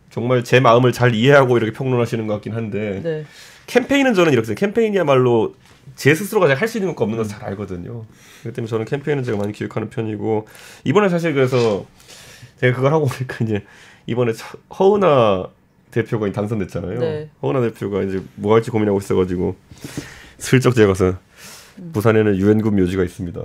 정말 제 마음을 잘 이해하고 이렇게 평론하시는 것 같긴 한데 캠페인은 저는 이렇게 생각해요. 캠페인이야말로 제 스스로가 잘 할 수 있는 것과 없는 걸 잘 알거든요. 그렇기 때문에 저는 캠페인은 제가 많이 기획하는 편이고 이번에 사실 그래서 제가 그걸 하고 보니까 이제 이번에 허은하 대표가 당선됐잖아요. 허은하 대표가 이제 뭐 할지 고민하고 있어가지고 슬쩍 제가 가서 부산에는 유엔군 묘지가 있습니다.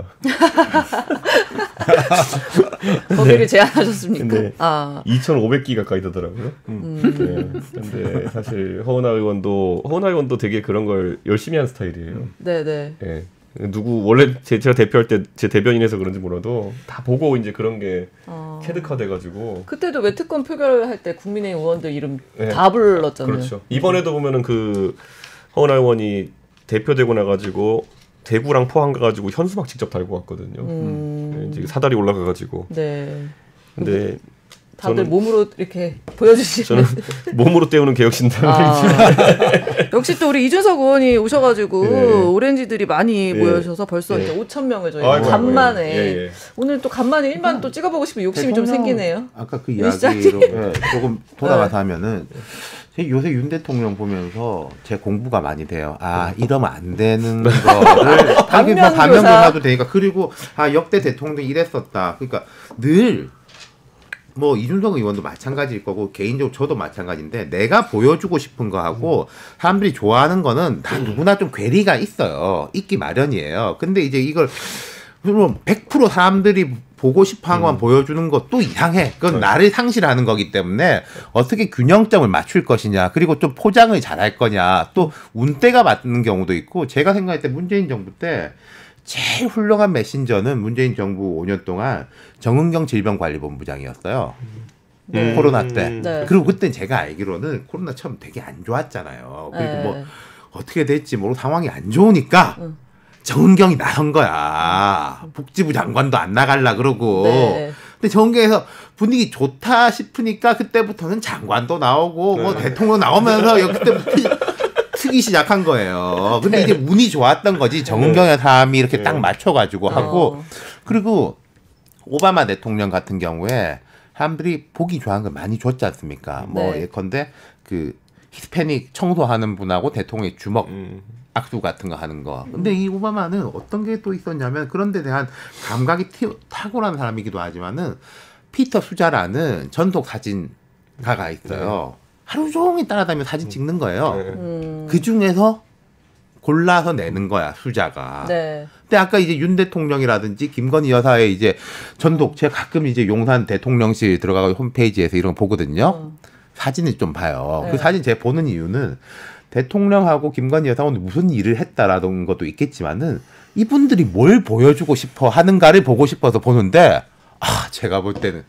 거기를 제안하셨습니까? 근데 2,500기 가까이 되더라고요. 근데 사실 허은하 의원도 되게 그런 걸 열심히 한 스타일이에요. 네네. 네. 원래 제가 대표할 때 제 대변인에서 그런지 몰라도 다 보고 이제 그런 게 캐드화돼가지고 그때도 왜 특검 표결할 때 국민의힘 의원들 이름 다 불렀잖아요. 그렇죠. 이번에도 보면은 그 허은하 의원이 대표되고 나가지고 대구랑 포항 가가지고 현수막 직접 달고 왔거든요. 이제 사다리 올라가가지고. 네. 근데 다들 몸으로 이렇게 보여주시는. 저는 몸으로 때우는 개혁신당. 역시 또 우리 이준석 의원이 오셔가지고 오렌지들이 많이 모여셔서 벌써 이제 5,000명을 저희 간만에 오늘 또 간만에 1만 또 찍어보고 싶은 욕심이 좀 생기네요. 아까 그 이야기로 조금 돌아가서 하면은 요새 윤 대통령 보면서 제 공부가 많이 돼요. 이러면 안 되는 거를 반면교사도 되니까. 그리고 역대 대통령이 이랬었다. 그러니까 늘 뭐 이준석 의원도 마찬가지일 거고 개인적으로 저도 마찬가지인데 내가 보여주고 싶은 거하고 사람들이 좋아하는 거는 다 누구나 좀 괴리가 있어요. 있기 마련이에요. 근데 이제 이걸 100% 사람들이 보고 싶어하는 것만 보여주는 것도 이상해. 그건 나를 상실하는 거기 때문에 어떻게 균형점을 맞출 것이냐. 그리고 좀 포장을 잘할 거냐. 또 운때가 맞는 경우도 있고 제가 생각할 때 문재인 정부 때 제일 훌륭한 메신저는 문재인 정부 5년 동안 정은경 질병관리본부장이었어요. 코로나 때. 그리고 그때 제가 알기로는 코로나 처음 되게 안 좋았잖아요. 그리고 뭐 어떻게 될지 모르고 상황이 안 좋으니까 정은경이 나선 거야. 복지부 장관도 안 나갈라 그러고. 근데 정은경에서 분위기 좋다 싶으니까 그때부터는 장관도 나오고 뭐 대통령 나오면서 그때부터 트기 시작한 거예요. 근데 이제 운이 좋았던 거지. 정은경의 사람이 이렇게 딱 맞춰가지고 하고. 그리고 오바마 대통령 같은 경우에 사람들이 보기 좋아하는 걸 많이 줬지 않습니까? 뭐 예컨대 그 히스패닉 청소하는 분하고 대통령의 주먹 악수 같은 거 하는 거. 근데 이 오바마는 어떤 게 또 있었냐면 그런 데 대한 감각이 탁월한 사람이기도 하지만은 피터 수자라는 전속 사진가가 있어요. 하루 종일 따라다니면서 사진 찍는 거예요. 그 중에서 골라서 내는 거야, 수자가. 근데 아까 이제 윤 대통령이라든지 김건희 여사의 이제 전속, 제가 가끔 이제 용산 대통령실 들어가고 홈페이지에서 이런 거 보거든요. 사진을 좀 봐요. 그 사진 제가 보는 이유는 대통령하고 김건희 여사가 오늘 무슨 일을 했다라는 것도 있겠지만은 이분들이 뭘 보여주고 싶어 하는가를 보고 싶어서 보는데, 제가 볼 때는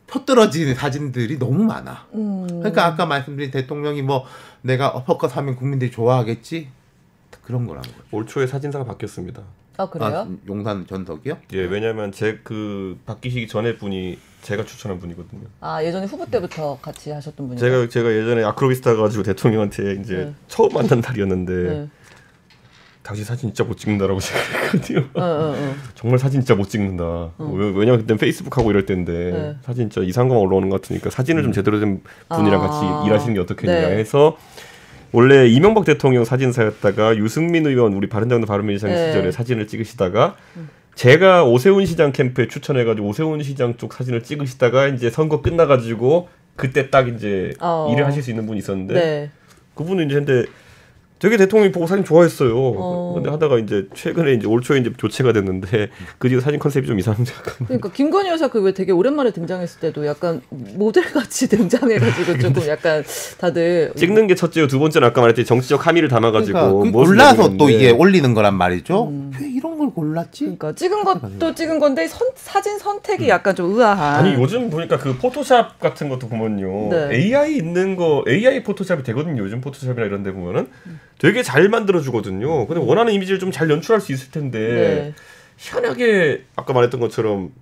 표 떨어지는 사진들이 너무 많아. 그러니까 아까 말씀드린 대통령이 뭐 내가 어퍼컷 하면 국민들이 좋아하겠지? 그런 거라는 거죠. 올 초에 사진사가 바뀌었습니다. 그래요? 용산 전석이요? 예, 왜냐면 바뀌시기 전에 분이 제가 추천한 분이거든요. 예전에 후보 때부터 같이 하셨던 분이요? 제가 예전에 아크로비스타 가지고 대통령한테 이제 처음 만난 날이었는데 당신 사진 진짜 못 찍는다라고 생각했거든요. 정말 사진 진짜 못 찍는다. 왜냐면 그때 페이스북 하고 이럴 때인데 사진 진짜 이상한 것만 올라오는 것 같으니까 사진을 좀 제대로 된 분이랑 같이 일하시는 게 어떻겠냐 해서 원래 이명박 대통령 사진사였다가 유승민 의원 우리 바른정당 바른미래당 시절에 사진을 찍으시다가 제가 오세훈 시장 캠프에 추천해가지고 오세훈 시장 쪽 사진을 찍으시다가 이제 선거 끝나가지고 그때 딱 이제 일을 하실 수 있는 분이 있었는데 그분은 이제 근데 되게 대통령이 보고 사진 좋아했어요. 근데 하다가 이제 최근에 이제 올 초에 이제 교체가 됐는데 그 뒤에 사진 컨셉이 좀 이상한 것 같아요. 그러니까 김건희 여사 그 왜 되게 오랜만에 등장했을 때도 약간 모델 같이 등장해가지고 조금 약간 다들 찍는 게 첫째요. 두 번째는 아까 말했듯이 정치적 함의를 담아가지고 그러니까 골라서 또 이게 올리는 거란 말이죠. 왜 이런 걸 골랐지? 그러니까 찍은 것도 찍은 건데 사진 선택이 약간 좀 의아한. 아니 요즘 보니까 그 포토샵 같은 것도 보면요. AI 있는 거 AI 포토샵이 되거든요. 요즘 포토샵이나 이런 데 보면은 되게 잘 만들어주거든요. 근데 원하는 이미지를 좀 잘 연출할 수 있을 텐데 희한하게 아까 말했던 것처럼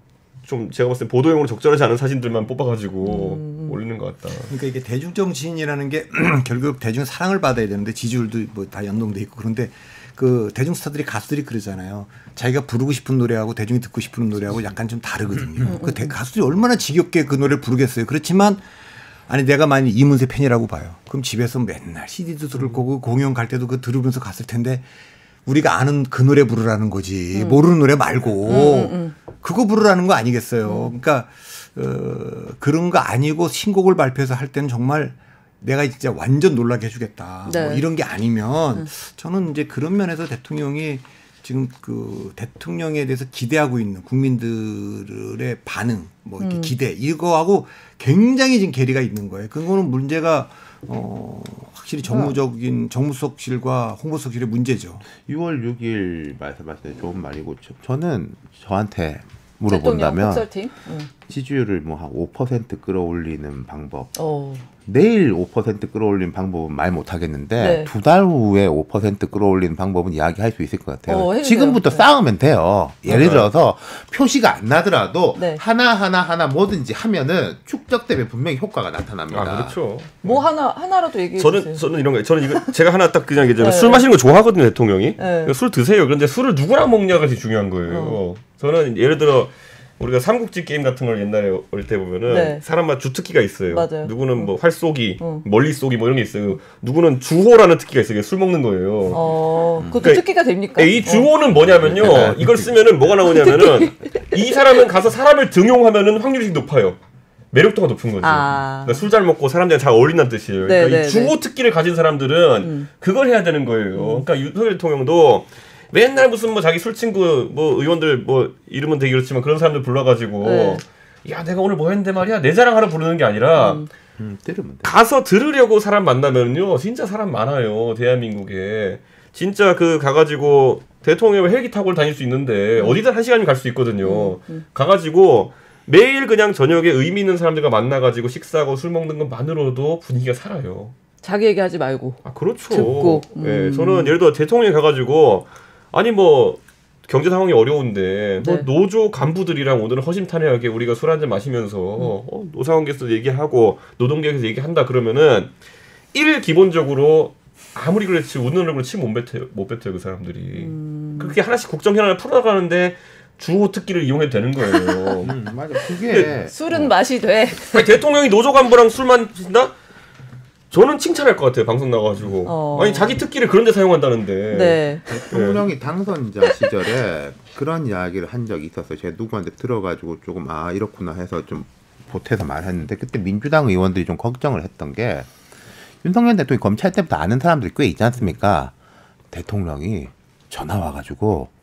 좀 제가 봤을 때 보도용으로 적절하지 않은 사진들만 뽑아가지고 올리는 것 같다. 그러니까 이게 대중정치인이라는 게 결국 대중 사랑을 받아야 되는데 지지율도 뭐 다 연동돼 있고 그런데 그 대중 스타들이 가수들이 그러잖아요. 자기가 부르고 싶은 노래하고 대중이 듣고 싶은 노래하고 약간 좀 다르거든요. 그 가수들이 얼마나 지겹게 그 노래를 부르겠어요. 그렇지만 아니 내가 만약 이문세 팬이라고 봐요. 그럼 집에서 맨날 CD도 들을 거고 공연 갈 때도 그 들으면서 갔을 텐데 우리가 아는 그 노래 부르라는 거지 모르는 노래 말고 그거 부르라는 거 아니겠어요. 그러니까 그런 거 아니고 신곡을 발표해서 할 때는 정말 내가 진짜 완전 놀라게 해주겠다. 뭐 이런 게 아니면 저는 이제 그런 면에서 대통령이 지금 그 대통령에 대해서 기대하고 있는 국민들의 반응, 뭐 이렇게 기대 이거하고 굉장히 지금 괴리가 있는 거예요. 그거는 문제가 확실히 정무수석실과 홍보수석실의 문제죠. 6월 6일 말씀하신 좋은 말이고 저는 저한테 물어본다면 지지율을 뭐 한 5% 끌어올리는 방법. 내일 5% 끌어올리는 방법은 말 못하겠는데 2달 후에 5% 끌어올리는 방법은 이야기할 수 있을 것 같아요. 지금부터 쌓으면 돼요. 예를 들어서 표시가 안 나더라도 하나 뭐든지 하면은 축적되면 분명히 효과가 나타납니다. 그렇죠. 뭐 하나라도 얘기해 주세요. 저는 이런 거 저는 이거 제가 하나 딱 그냥 얘기하자면 술 마시는 거 좋아하거든요, 대통령이. 술 드세요. 그런데 술을 누구랑 먹냐가 제일 중요한 거예요. 저는 예를 들어 우리가 삼국지 게임 같은 걸 옛날에 어릴 때 보면은 사람마다 주특기가 있어요. 맞아요. 누구는 뭐 활쏘기, 멀리 쏘기 뭐 이런 게 있어요. 누구는 주호라는 특기가 있어요. 술 먹는 거예요. 그것도 그러니까 특기가 됩니까? 이 주호는 뭐냐면요. 이걸 쓰면은 뭐가 나오냐면은 이 사람은 가서 사람을 등용하면은 확률이 높아요. 매력도가 높은 거죠. 그러니까 술 잘 먹고 사람들이랑 잘 어울린다는 뜻이에요. 그러니까 이 주호 특기를 가진 사람들은 그걸 해야 되는 거예요. 그러니까 윤석열 대통령도 맨날 무슨 뭐 자기 술 친구 뭐 의원들 뭐 이름은 되게 그렇지만 그런 사람들 불러가지고 야 내가 오늘 뭐 했는데 말이야 내 자랑하러 부르는 게 아니라 가서 들으려고 사람 만나면요 진짜 사람 많아요 대한민국에. 진짜 그 가가지고 대통령 헬기 타고 다닐 수 있는데 어디든 1시간이면 갈 수 있거든요. 가가지고 매일 그냥 저녁에 의미 있는 사람들과 만나가지고 식사하고 술 먹는 것만으로도 분위기가 살아요. 자기 얘기하지 말고. 그렇죠. 듣고. 네, 저는 예를 들어 대통령이 가가지고 아니 뭐 경제 상황이 어려운데 뭐 노조 간부들이랑 오늘은 허심탄회하게 우리가 술 한잔 마시면서 노사관계에서 얘기하고 노동계에서 얘기한다 그러면은 기본적으로 아무리 그렇지 웃는 얼굴로 침 못 뱉어요 그 사람들이. 그렇게 하나씩 국정 현안을 풀어나가는데 주호 특기를 이용해도 되는 거예요. 맞아. 그게 술은 맛이 돼. 아니, 대통령이 노조 간부랑 술만 드신다? 저는 칭찬할 것 같아요. 방송 나가가지고. 아니 자기 특기를 그런 데 사용한다는데. 네. 대통령이 당선자 시절에 그런 이야기를 한 적이 있었어요. 제가 누구한테 들어가지고 조금 이렇구나 해서 좀 보태서 말했는데 그때 민주당 의원들이 좀 걱정을 했던 게 윤석열 대통령이 검찰 때부터 아는 사람들이 꽤 있지 않습니까? 대통령이 전화 와가지고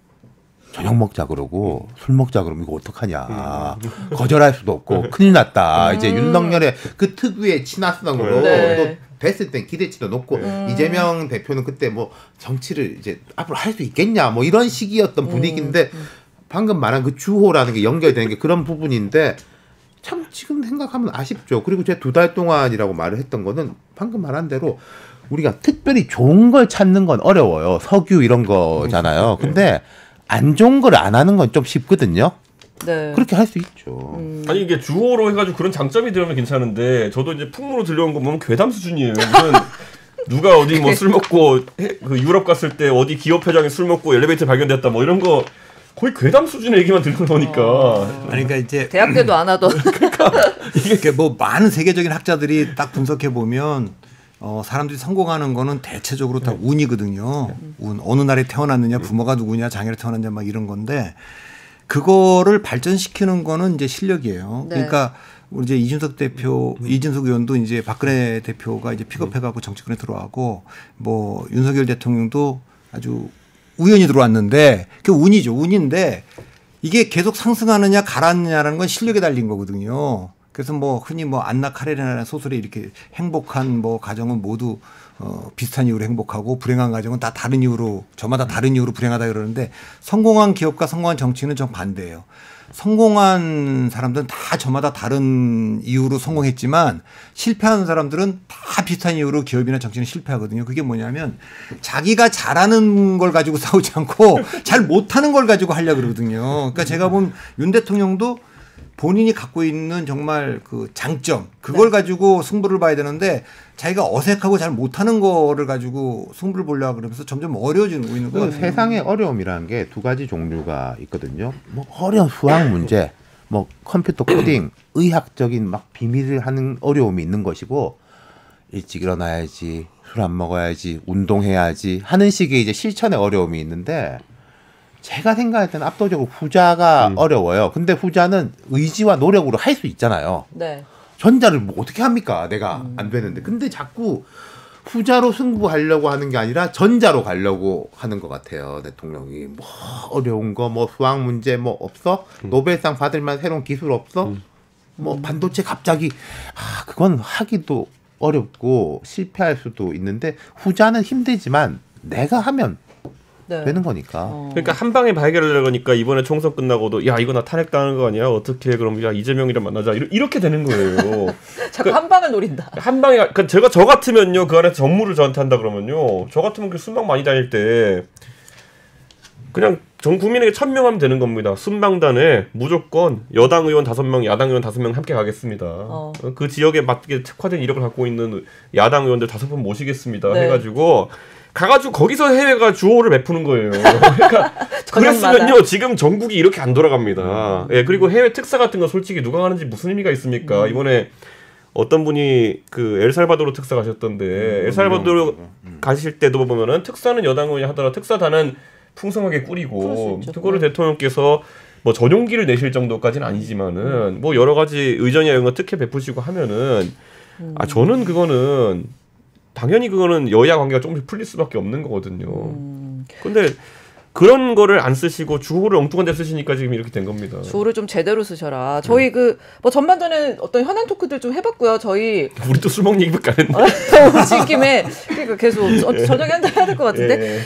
저녁 먹자 그러고 술 먹자 그러면 이거 어떡하냐. 거절할 수도 없고 큰일 났다. 이제 윤석열의 그 특유의 친화성으로 또 됐을 땐 기대치도 높고 이재명 대표는 그때 뭐 정치를 이제 앞으로 할 수 있겠냐 뭐 이런 시기였던 분위기인데 방금 말한 그 주호라는 게 연결되는 게 그런 부분인데 참 지금 생각하면 아쉽죠. 그리고 제가 2달 동안이라고 말을 했던 거는 방금 말한 대로 우리가 특별히 좋은 걸 찾는 건 어려워요. 석유 이런 거잖아요. 근데 안 좋은 걸 안 하는 건 좀 쉽거든요. 네. 그렇게 할 수 있죠. 아니 이게 주호로 해가지고 그런 장점이 들으면 괜찮은데 저도 이제 풍무로 들려온 거 보면 괴담 수준이에요. 무슨 누가 어디 뭐 술 먹고 그 유럽 갔을 때 어디 기업 회장이 술 먹고 엘리베이터 발견됐다 뭐 이런 거 거의 괴담 수준의 얘기만 들려오니까. 아니 그러니까 이제 대학 때도 안 하던. 그러니까 이게 뭐 많은 세계적인 학자들이 딱 분석해 보면. 사람들이 성공하는 거는 대체적으로 다 운이거든요. 운. 어느 날에 태어났느냐, 부모가 누구냐, 장애를 태어났냐, 막 이런 건데, 그거를 발전시키는 거는 이제 실력이에요. 네. 그러니까, 우리 이제 이준석 의원도 이제 박근혜 대표가 이제 픽업해갖고 정치권에 들어가고, 뭐, 윤석열 대통령도 아주 우연히 들어왔는데, 그 운이죠. 운인데, 이게 계속 상승하느냐, 가라앉느냐라는 건 실력에 달린 거거든요. 그래서 뭐 흔히 뭐 안나 카레나라는 소설에 이렇게 행복한 뭐 가정은 모두 비슷한 이유로 행복하고 불행한 가정은 다 다른 이유로 저마다 다른 이유로 불행하다 그러는데 성공한 기업과 성공한 정치는 좀 반대예요. 성공한 사람들은 다 저마다 다른 이유로 성공했지만 실패하는 사람들은 다 비슷한 이유로 기업이나 정치는 실패하거든요. 그게 뭐냐면 자기가 잘하는 걸 가지고 싸우지 않고 잘 못하는 걸 가지고 하려고 그러거든요. 그러니까 제가 본 윤 대통령도 본인이 갖고 있는 정말 그 장점 그걸 가지고 승부를 봐야 되는데 자기가 어색하고 잘 못하는 거를 가지고 승부를 보려고 그러면서 점점 어려워지고 있는 거예요. 세상의 어려움이라는 게 2가지 종류가 있거든요. 뭐 어려운 수학 문제, 뭐 컴퓨터 코딩, 의학적인 막 비밀을 하는 어려움이 있는 것이고 일찍 일어나야지, 술 안 먹어야지, 운동해야지 하는 식의 이제 실천의 어려움이 있는데 제가 생각할 때는 압도적으로 후자가 어려워요. 근데 후자는 의지와 노력으로 할 수 있잖아요. 네. 전자를 뭐 어떻게 합니까? 내가 안 되는데. 근데 자꾸 후자로 승부하려고 하는 게 아니라 전자로 가려고 하는 것 같아요. 대통령이 뭐 어려운 거 뭐 수학 문제 뭐 없어? 노벨상 받을 만한 새로운 기술 없어? 뭐 반도체 갑자기 그건 하기도 어렵고 실패할 수도 있는데 후자는 힘들지만 내가 하면 되는 거니까. 그러니까 한 방에 발견을 하니까 이번에 총선 끝나고도 야 이거 나 탄핵당하는 거 아니야? 어떻게 그럼 야 이재명이랑 만나자 이렇게 되는 거예요. 자꾸 한 방을 노린다. 한 방에 그러니까 제가 저 같으면요 그 안에 정무를 저한테 한다 그러면요 저 같으면 그 순방 많이 다닐 때 그냥 전 국민에게 천명하면 되는 겁니다. 순방단에 무조건 여당 의원 5명, 야당 의원 5명 함께 가겠습니다. 그 지역에 맞게 특화된 이력을 갖고 있는 야당 의원들 5분 모시겠습니다. 네. 해가지고. 가가지고 거기서 해외가 주호를 베푸는 거예요. 그러니까 그랬으면요 지금 전국이 이렇게 안 돌아갑니다. 예 그리고 해외 특사 같은 거 솔직히 누가 가는지 무슨 의미가 있습니까? 이번에 어떤 분이 그 엘살바도르 특사 가셨던데 엘살바도르 가실 때도 보면은 특사는 여당 의원이 하더라 특사단은 풍성하게 꾸리고 그거를 대통령께서 뭐 전용기를 내실 정도까지는 아니지만은 뭐 여러 가지 의전이나 이런 거 특혜 베푸시고 하면은 저는 그거는. 당연히 그거는 여야 관계가 조금씩 풀릴 수밖에 없는 거거든요. 근데 그런 거를 안 쓰시고 주호를 엉뚱한 데 쓰시니까 지금 이렇게 된 겁니다. 주호를 좀 제대로 쓰셔라. 저희 뭐 전반전에 어떤 현안 토크들 좀 해봤고요. 저희 우리도 술 먹는 얘기밖에 안 했는데 오신 김에 그러니까 계속 저녁에 한잔 해야 될 것 같은데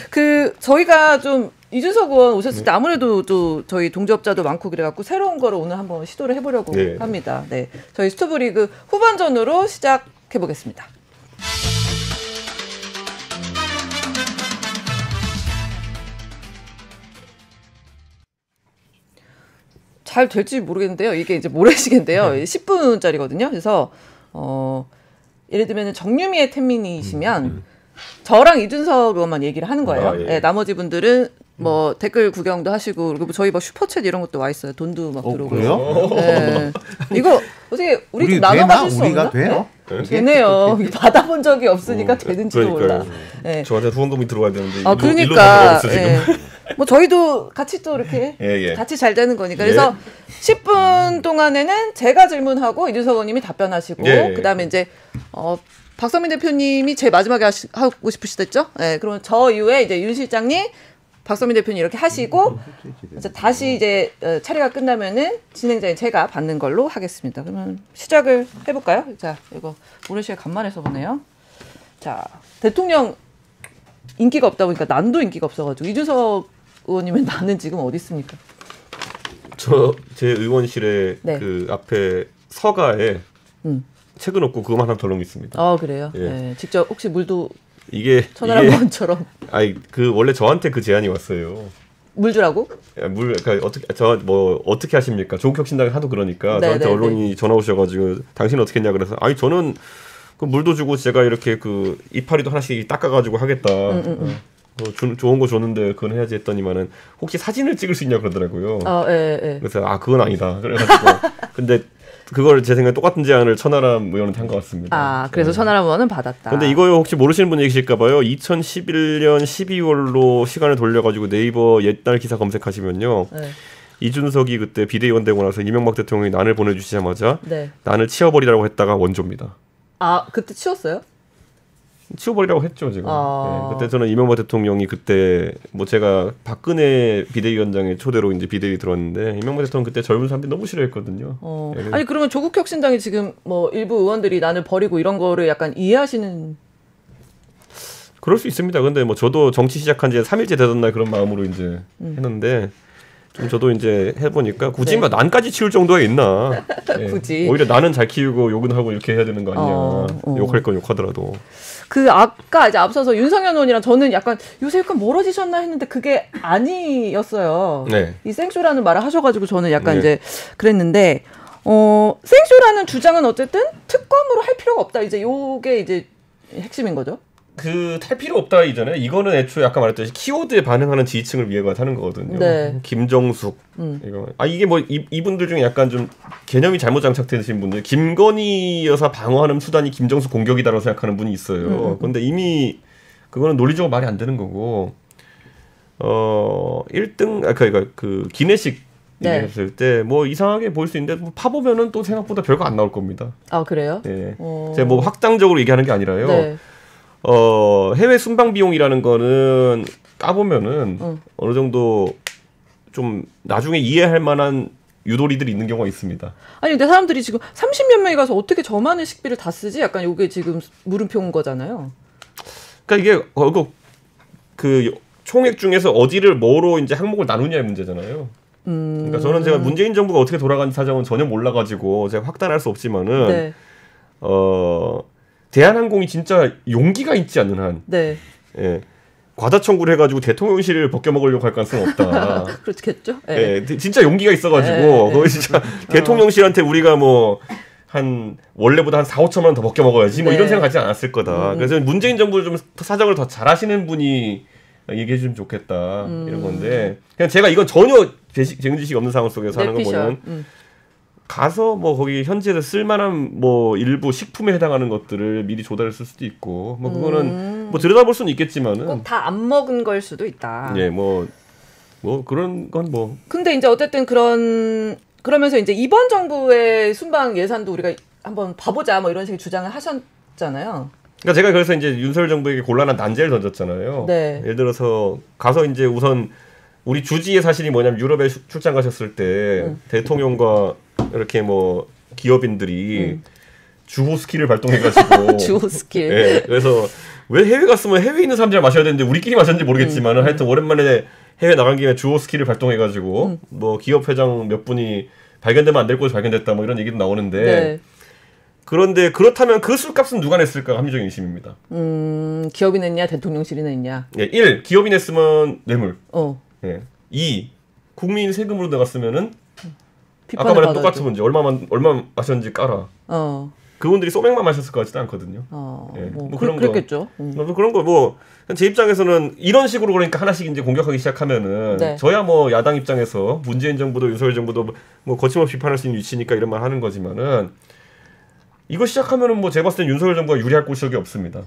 저희가 좀 이준석 의원 오셨을 때 아무래도 또 저희 동지업자도 많고 그래갖고 새로운 거를 오늘 한번 시도를 해보려고 합니다. 네, 저희 스토브리그 후반전으로 시작해 보겠습니다. 잘 될지 모르겠는데요. 이게 이제 모래시계인데요. 10분짜리거든요. 그래서 예를 들면 정유미의 텐민이시면 저랑 이준석 의원만 얘기를 하는 거예요. 네, 나머지 분들은 뭐 댓글 구경도 하시고 그리고 저희 뭐 슈퍼챗 이런 것도 와 있어요. 돈도 막 들어오고. 그래요? 네. 이거 어떻게 우리 좀 나눠가질 수 우리가 없나? 돼요? 네? 되네요. 받아본 적이 없으니까 되는지도 몰라. 네. 저한테 후원금이 들어와야 되는데 그러니까 뭐 저희도 같이 또 이렇게 같이 잘 되는 거니까. 그래서 10분 동안에는 제가 질문하고 이준석 의원님이 답변하시고 그다음에 이제 박성민 대표님이 제일 마지막에 하고 싶으시댔죠? 네, 그러면 저 이후에 이제 윤 실장님, 박성민 대표님 이렇게 하시고 이제 다시 이제 차례가 끝나면은 진행자인 제가 받는 걸로 하겠습니다. 그러면 시작을 해볼까요? 자, 이거 모래시계 간만에 써보네요. 자, 대통령 인기가 없다 보니까 난도 인기가 없어가지고 이준석 의원님은 나는 지금 어디 있습니까? 제 의원실에 그 앞에 서가에 책은 없고 그거만 하나 덜렁 있습니다. 그래요? 네. 직접 혹시 물도 천하람 의원처럼. 아니 원래 저한테 그 제안이 왔어요. 물 주라고? 그러니까 어떻게 하십니까? 조국혁신당이 하도 그러니까 저한테 언론이 전화 오셔가지고 당신 어떻게 했냐 그래서 저는 그 물도 주고 제가 이렇게 그 이파리도 하나씩 닦아가지고 하겠다. 좋은 거 줬는데 그건 해야지 했더니만은 혹시 사진을 찍을 수 있냐 그러더라고요. 그래서 그건 아니다. 그래가지고 근데 그걸 제 생각에 똑같은 제안을 천하람 의원한테 한 것 같습니다. 그래서 천하람 의원은 받았다. 근데 이거 혹시 모르시는 분 계실까봐요. 2011년 12월로 시간을 돌려가지고 네이버 옛날 기사 검색하시면요. 이준석이 그때 비대위원 되고 나서 이명박 대통령이 난을 보내주시자마자 난을 치워버리라고 했다가 원조입니다. 그때 치웠어요? 치워버리라고 했죠 지금. 그때 저는 이명박 대통령이 그때 뭐 제가 박근혜 비대위원장의 초대로 이제 비대위 들어왔는데 이명박 대통령 그때 젊은 사람들이 너무 싫어했거든요. 아니 그러면 조국혁신당이 지금 뭐 일부 의원들이 나는 버리고 이런 거를 약간 이해하시는? 그럴 수 있습니다. 근데 뭐 저도 정치 시작한 지 3일째 되던 날 그런 마음으로 이제 했는데 좀 저도 이제 해보니까 굳이 막 난까지 치울 정도가 있나? 굳이 오히려 나는 잘 키우고 욕은 하고 이렇게 해야 되는 거 아니냐? 욕할 건 욕하더라도. 아까 이제 앞서서 윤석열 의원이랑 저는 약간 요새 약간 멀어지셨나 했는데 그게 아니었어요. 이 생쇼라는 말을 하셔가지고 저는 약간 이제 그랬는데 생쇼라는 주장은 어쨌든 특검으로 할 필요가 없다. 이제 요게 이제 핵심인 거죠. 탈 필요 없다 이전에 이거는 애초에 아까 말했듯이 키워드에 반응하는 지지층을 위해 하는 거거든요. 김정숙 이거 이게 뭐 이분들 중에 약간 좀 개념이 잘못 장착되신 분들 김건희 여사 방어하는 수단이 김정숙 공격이다라고 생각하는 분이 있어요. 근데 이미 그거는 논리적으로 말이 안 되는 거고 1등 그러니까 그 기내식 했을 때 뭐 이상하게 보일 수 있는데 뭐 파보면은 또 생각보다 별거 안 나올 겁니다. 그래요? 제가 뭐 확장적으로 얘기하는 게 아니라요. 해외 순방 비용이라는 거는 까보면은 어느 정도 좀 나중에 이해할 만한 유도리들이 있는 경우가 있습니다. 아니 근데 사람들이 지금 30몇 명이 가서 어떻게 저 많은 식비를 다 쓰지? 약간 이게 지금 물음표인 거잖아요. 그러니까 이게 그 총액 중에서 어디를 뭐로 이제 항목을 나누냐의 문제잖아요. 그러니까 저는 제가 문재인 정부가 어떻게 돌아가는지 사정은 전혀 몰라가지고 제가 확단할 수 없지만은 대한항공이 진짜 용기가 있지 않는 한 과다 청구를 해가지고 대통령실을 벗겨먹으려고 할 가능성은 없다. 그렇겠죠. 진짜 용기가 있어가지고 거기 진짜 대통령실한테 우리가 뭐 한 원래보다 한 4-5천만 원 더 벗겨먹어야지 뭐 이런 생각하지 않았을 거다. 그래서 문재인 정부를 좀 사정을 더 잘하시는 분이 얘기해주면 좋겠다 이런 건데 그냥 제가 이건 전혀 재능 지식이 없는 상황 속에서 하는 거 보면 가서 뭐 거기 현지에서 쓸만한 뭐 일부 식품에 해당하는 것들을 미리 조달을 쓸 수도 있고 뭐 그거는 뭐 들여다볼 수는 있겠지만은 꼭 다 안 먹은 걸 수도 있다. 뭐 그런 건 뭐. 근데 이제 어쨌든 그러면서 이제 이번 정부의 순방 예산도 우리가 한번 봐보자 뭐 이런 식의 주장을 하셨잖아요. 그러니까 제가 그래서 이제 윤석열 정부에게 곤란한 난제를 던졌잖아요. 예를 들어서 가서 이제 우선 우리 주지의 사실이 뭐냐면 유럽에 출장 가셨을 때 대통령과 이렇게 뭐 기업인들이 주호 스킬을 발동해가지고 주호 스킬. 그래서 왜 해외 갔으면 해외에 있는 사람들이랑 마셔야 되는데 우리끼리 마셨는지 모르겠지만은 하여튼 오랜만에 해외 나간 김에 주호 스킬을 발동해가지고 뭐 기업 회장 몇 분이 발견되면 안 될 곳이 발견됐다 뭐 이런 얘기도 나오는데 그런데 그렇다면 그 술값은 누가 냈을까 합리적인 의심입니다. 기업이 냈냐 대통령실이 냈냐. 1. 기업이 냈으면 뇌물. 2. 국민 세금으로 나갔으면은 아까 말한 똑같은 문제. 얼마 마셨는지 깔아. 그분들이 소맥만 마셨을 것 같지도 않거든요. 예. 뭐 그런 그렇겠죠. 그런 거 뭐 제 입장에서는 이런 식으로 그러니까 하나씩 이제 공격하기 시작하면은 네. 저야 뭐 야당 입장에서 문재인 정부도 윤석열 정부도 뭐 거침없이 비판할 수 있는 위치니까 이런 말 하는 거지만은 이거 시작하면은 뭐 제가 봤을 땐 윤석열 정부가 유리할 곳이 없습니다.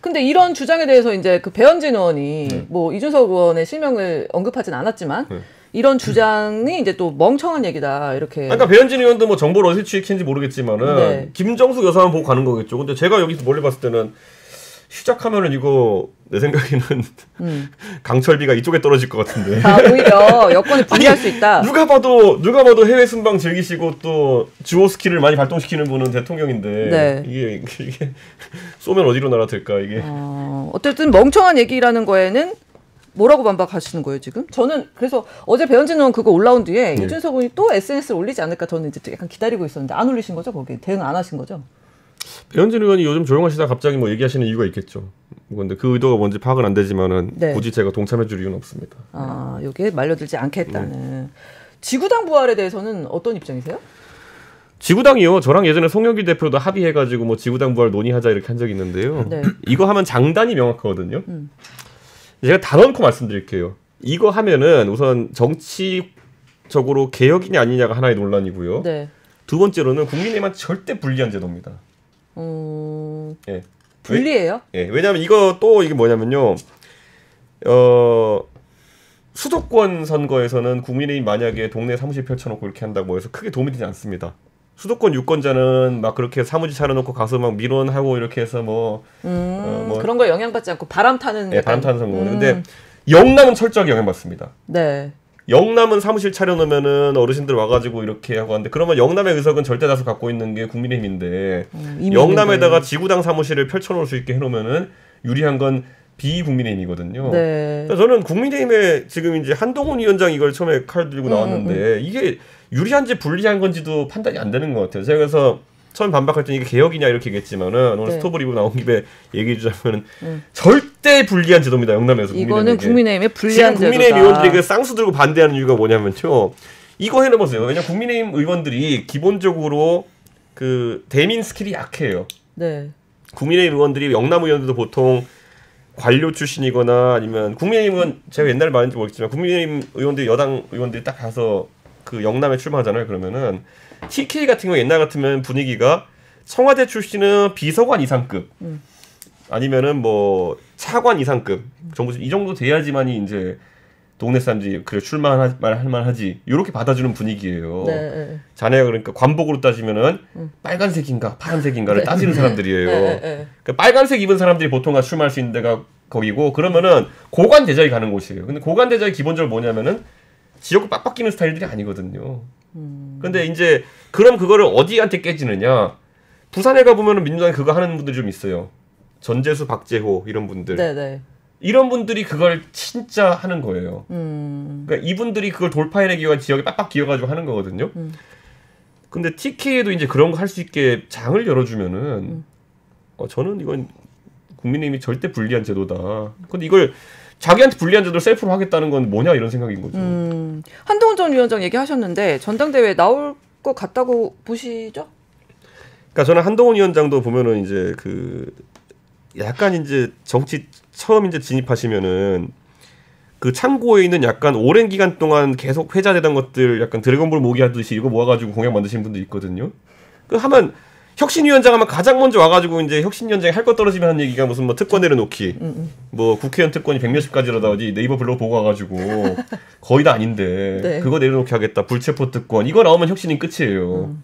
근데 이런 주장에 대해서 이제 그 배현진 의원이 뭐 이준석 의원의 실명을 언급하진 않았지만 이런 주장이 이제 또 멍청한 얘기다 이렇게. 그러니까 배현진 의원도 뭐 정보를 어디서 취획했는지 모르겠지만은 네. 김정숙 여사만 보고 가는 거겠죠. 근데 제가 여기서 멀리 봤을 때는 시작하면은 이거 내 생각에는 강철비가 이쪽에 떨어질 것 같은데. 오히려 여권을 분리할 수 있다. 누가 봐도 해외 순방 즐기시고 또 주호 스킬을 많이 발동시키는 분은 대통령인데 네. 이게 쏘면 어디로 날아들까 이게. 어쨌든 멍청한 얘기라는 거에는 뭐라고 반박하시는 거예요 지금? 저는 그래서 어제 배현진 의원 그거 올라온 뒤에 이준석 의원이 또 SNS를 올리지 않을까 저는 이제 약간 기다리고 있었는데 안 올리신 거죠 거기? 대응 안 하신 거죠? 배현진 의원이 요즘 조용하시다 갑자기 뭐 얘기하시는 이유가 있겠죠. 근데 그 의도가 뭔지 파악은 안 되지만은 네. 굳이 제가 동참해줄 이유는 없습니다. 여기에 말려들지 않겠다는. 지구당 부활에 대해서는 어떤 입장이세요? 지구당이요. 저랑 예전에 송영길 대표도 합의해가지고 뭐 지구당 부활 논의하자 이렇게 한 적이 있는데요. 네. 이거 하면 장단이 명확하거든요. 제가 다 넣고 말씀드릴게요. 이거 하면은 우선 정치적으로 개혁이냐 아니냐가 하나의 논란이고요. 네. 두 번째로는 국민의힘한 절대 불리한 제도입니다. 예. 불리해요? 왜냐하면 이게 뭐냐면요. 수도권 선거에서는 국민의힘 만약에 동네 사무실 펼쳐놓고 이렇게 한다고 해서 크게 도움이 되지 않습니다. 수도권 유권자는 막 그렇게 사무실 차려놓고 가서 막 민원하고 이렇게 해서 뭐 그런 거 영향받지 않고 바람 타는. 바람 타는 선거는. 근데 영남은 철저하게 영향받습니다. 네. 영남은 사무실 차려놓으면은 어르신들 와가지고 이렇게 하고 하는데 그러면 영남의 의석은 절대 다수 갖고 있는 게 국민의힘인데 영남에다가 지구당 사무실을 펼쳐놓을 수 있게 해놓으면은 유리한 건 비국민의힘이거든요. 네. 저는 국민의힘에 지금 이제 한동훈 위원장 이걸 처음에 칼 들고 나왔는데 이게 유리한지 불리한 건지도 판단이 안 되는 것 같아요. 제가 그래서 처음 반박할 때 이게 개혁이냐 이렇게 얘기했지만은 오늘 스토브 리뷰 나온 김에 얘기해 주자면은 절대 불리한 제도입니다. 영남에서 이거는 국민의힘의 불리한 제도다. 국민의힘 의원들이 그 쌍수 들고 반대하는 이유가 뭐냐면요. 이거 해놓으세요. 왜냐면 국민의힘 의원들이 기본적으로 그 대민 스킬이 약해요. 네. 국민의힘 의원들이 영남 의원들도 보통 관료 출신이거나 아니면 국민의힘 의원 제가 옛날에 말했는지 모르겠지만 국민의힘 의원들이 여당 의원들이 딱 가서 그 영남에 출마하잖아요. 그러면은 TK 같은 경우 옛날 같으면 분위기가 청와대 출신은 비서관 이상급 아니면은 뭐 차관 이상급 정부 이 정도 돼야지만이 이제 동네 사람들이 그래 출마할 만하지 이렇게 받아주는 분위기예요. 네. 자네가 그러니까 관복으로 따지면은 빨간색인가 파란색인가를 따지는 사람들이에요. 그러니까 빨간색 입은 사람들이 보통 가 출마할 수 있는 데가 거기고 그러면은 고관 대작이 가는 곳이에요. 근데 고관 대작이 기본적으로 뭐냐면은 지역구 빡빡 끼는 스타일들이 아니거든요. 근데 이제 그럼 그거를 어디한테 깨지느냐? 부산에 가보면은 민주당에 그거 하는 분들이 좀 있어요. 전재수, 박재호 이런 분들. 네네. 이런 분들이 그걸 진짜 하는 거예요. 그러니까 이분들이 그걸 돌파해내기 위한 지역에 빡빡 기어가지고 하는 거거든요. 근데 TK에도 이제 그런 거 할 수 있게 장을 열어주면은 저는 이건 국민의힘이 절대 불리한 제도다. 근데 이걸 자기한테 불리한 제도를 셀프로 하겠다는 건 뭐냐 이런 생각인 거죠. 한동훈 전 위원장 얘기하셨는데 전당대회에 나올 것 같다고 보시죠? 그러니까 저는 한동훈 위원장도 보면은 이제 그 약간 이제 정치 처음 이제 진입하시면은 그 창고에 있는 약간 오랜 기간 동안 계속 회자되던 것들 약간 드래곤볼 모기 하듯이 이거 모아가지고 공약 만드시는 분들 있거든요. 그 하면 혁신위원장 하면 가장 먼저 와가지고 이제 혁신위원장이 할 거 떨어지면 하는 얘기가 무슨 뭐 특권 내려놓기, 뭐 국회의원 특권이 100몇십 가지라다 어디 네이버 블로그 보고 와가지고 거의 다 아닌데 네. 그거 내려놓기 하겠다. 불체포 특권 이거 나오면 혁신이 끝이에요.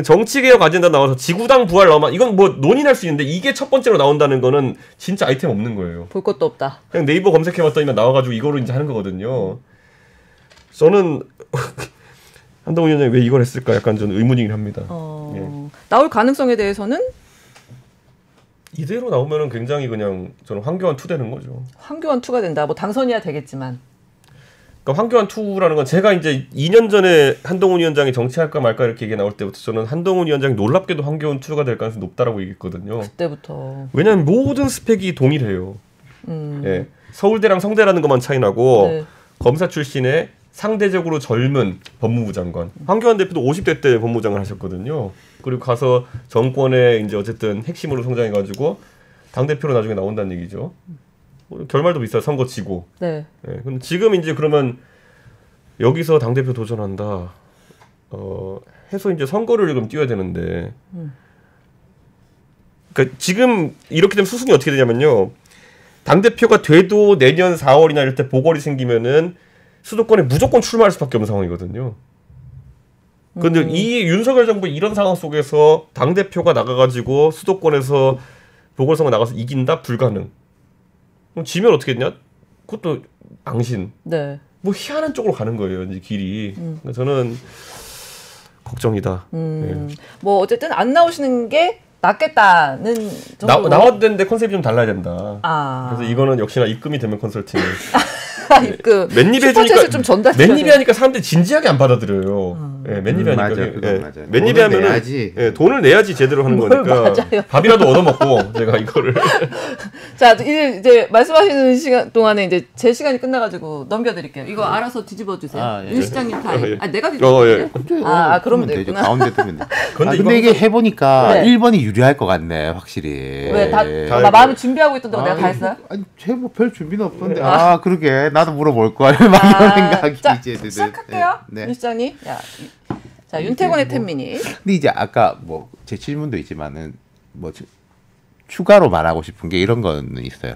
정치개혁 아젠다 나와서 지구당 부활 나오면 이건 뭐 논의할 수 있는데 이게 첫 번째로 나온다는 거는 진짜 아이템 없는 거예요. 볼 것도 없다. 그냥 네이버 검색해봤더니 나와가지고 이거로 이제 하는 거거든요. 저는 한동훈 위원장이 왜 이걸 했을까 약간 저는 의문이긴 합니다. 예. 나올 가능성에 대해서는? 이대로 나오면은 굉장히 그냥 저는 황교안 2 되는 거죠. 황교안 2가 된다. 뭐 당선이야 되겠지만. 그러니까 황교안 2라는 건 제가 이제 2년 전에 한동훈 위원장이 정치할까 말까 이렇게 얘기 나올 때부터 저는 한동훈 위원장이 놀랍게도 황교안 2가 될 가능성이 높다라고 얘기했거든요. 그때부터. 왜냐하면 모든 스펙이 동일해요. 예. 서울대랑 성대라는 것만 차이 나고 네. 검사 출신의 상대적으로 젊은 법무부 장관. 황교안 대표도 50대 때 법무부 장관 하셨거든요. 그리고 가서 정권에 이제 어쨌든 핵심으로 성장해가지고 당 대표로 나중에 나온다는 얘기죠. 결말도 비슷해 선거 지고. 네. 네. 근데 지금 이제 그러면 여기서 당 대표 도전한다. 해서 이제 선거를 그럼 뛰어야 되는데. 그러니까 지금 이렇게 되면 수순이 어떻게 되냐면요. 당 대표가 돼도 내년 4월이나 이럴 때 보궐이 생기면은 수도권에 무조건 출마할 수밖에 없는 상황이거든요. 그런데 이 윤석열 정부 이런 상황 속에서 당 대표가 나가가지고 수도권에서 보궐선거 나가서 이긴다? 불가능. 그럼 지면 어떻게 했냐? 그것도 앙신. 네. 뭐 희한한 쪽으로 가는 거예요, 이제 길이. 그러니까 저는 걱정이다. 네. 뭐 어쨌든 안 나오시는 게 낫겠다는 정도로. 나와도 되는데 컨셉이 좀 달라야 된다. 아. 그래서 이거는 역시나 입금이 되면 컨설팅. 입금. 맨입에 해주니까 좀 전달. 맨입에 하니까 사람들이 진지하게 안 받아들여요. 예, 맨입에 하니까. 맞아요. 맨입에 하면은 돈을 내야지 제대로 하는 거니까. 맞아요. 밥이라도 얻어먹고 제가 이거를. 자, 이제 말씀하시는 시간 동안에 이제 제 시간이 끝나가지고 넘겨드릴게요. 이거 알아서 뒤집어 주세요. 윤 시장님 타임. 내가 뒤집어 줄게요. 그러면 되구나. 가운데 두면 돼. 근데 이게 해보니까 1번이 유리할 것 같네, 확실히. 왜? 나 마음을 준비하고 있던데 내가 다 했어요? 아니, 뭐 별 준비는 없던데. 그러게. 나도 물어볼 걸. 막 이런 생각이 자, 이제 시작할게요. 윤 시장님. 자, 윤태곤의 10미닛. 근데 이제 아까 뭐 제 질문도 있지만은 뭐 추가로 말하고 싶은 게 이런 거는 있어요.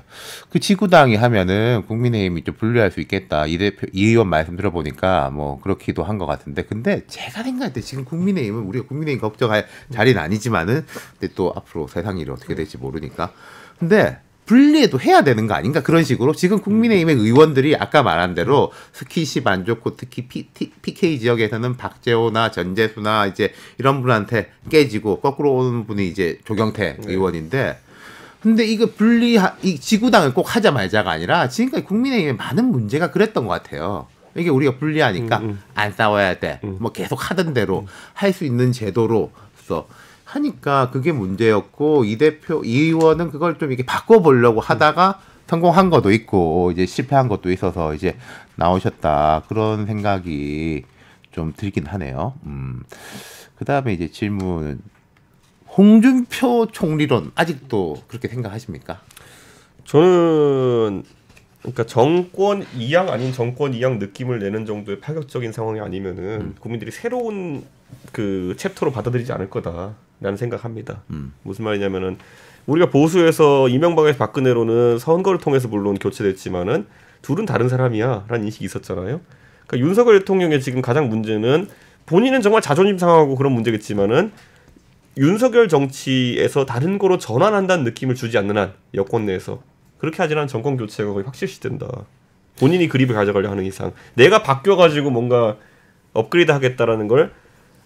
그 지구당이 하면은 국민의힘이 좀 분리할 수 있겠다. 이 의원 말씀 들어보니까 뭐 그렇기도 한 것 같은데, 근데 제가 생각할 때 지금 국민의힘은 우리가 국민의힘 걱정할 자리는 아니지만은 근데 또 앞으로 세상 일이 어떻게 될지 모르니까. 근데 분리해도 해야 되는 거 아닌가? 그런 식으로 지금 국민의힘의 의원들이 아까 말한 대로 스킨십 안 좋고 특히 PK 지역에서는 박재호나 전재수나 이제 이런 분한테 깨지고 거꾸로 오는 분이 이제 조경태 의원인데, 근데 이거 이 지구당을 꼭 하자 말자가 아니라 지금까지 국민의힘에 많은 문제가 그랬던 것 같아요. 이게 우리가 분리하니까 안 싸워야 돼. 뭐 계속 하던 대로 할 수 있는 제도로서 하니까 그게 문제였고, 이 의원은 그걸 좀 이렇게 바꿔보려고 하다가 성공한 것도 있고 이제 실패한 것도 있어서 이제 나오셨다, 그런 생각이 좀 들긴 하네요. 그 다음에 이제 질문은 홍준표 총리론 아직도 그렇게 생각하십니까? 저는 그러니까 정권 이양 아닌 정권 이양 느낌을 내는 정도의 파격적인 상황이 아니면은 국민들이 새로운 그 챕터로 받아들이지 않을 거다라는 생각합니다. 무슨 말이냐면은 우리가 보수에서 이명박에서 박근혜로는 선거를 통해서 물론 교체됐지만은 둘은 다른 사람이야라는 인식이 있었잖아요. 그러니까 윤석열 대통령의 지금 가장 문제는 본인은 정말 자존심 상하고 그런 문제겠지만은 윤석열 정치에서 다른 거로 전환한다는 느낌을 주지 않는 한 여권 내에서 그렇게 하지 않은 정권 교체가 거의 확실시된다. 본인이 그립을 가져가려 하는 이상 내가 바뀌어가지고 뭔가 업그레이드 하겠다라는 걸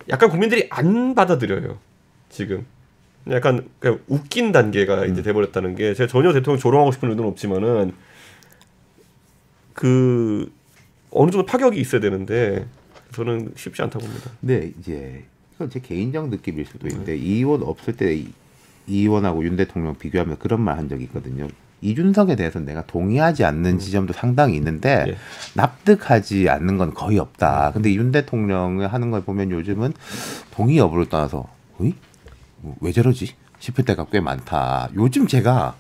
약간 국민들이 안 받아들여요. 지금 약간 그냥 웃긴 단계가 이제 돼버렸다는 게, 제가 전혀 대통령 조롱하고 싶은 의도는 없지만은 그 어느 정도 파격이 있어야 되는데 저는 쉽지 않다고 봅니다. 네, 이제 이건 제 개인적 느낌일 수도 있는데 이 의원 없을 때 이 의원하고 윤 대통령 비교하면 그런 말 한 적이 있거든요. 이준석에 대해서는 내가 동의하지 않는 지점도 상당히 있는데 예. 납득하지 않는 건 거의 없다. 근데 윤 대통령이 하는 걸 보면 요즘은 동의 여부를 떠나서 왜 저러지 싶을 때가 꽤 많다. 요즘 제가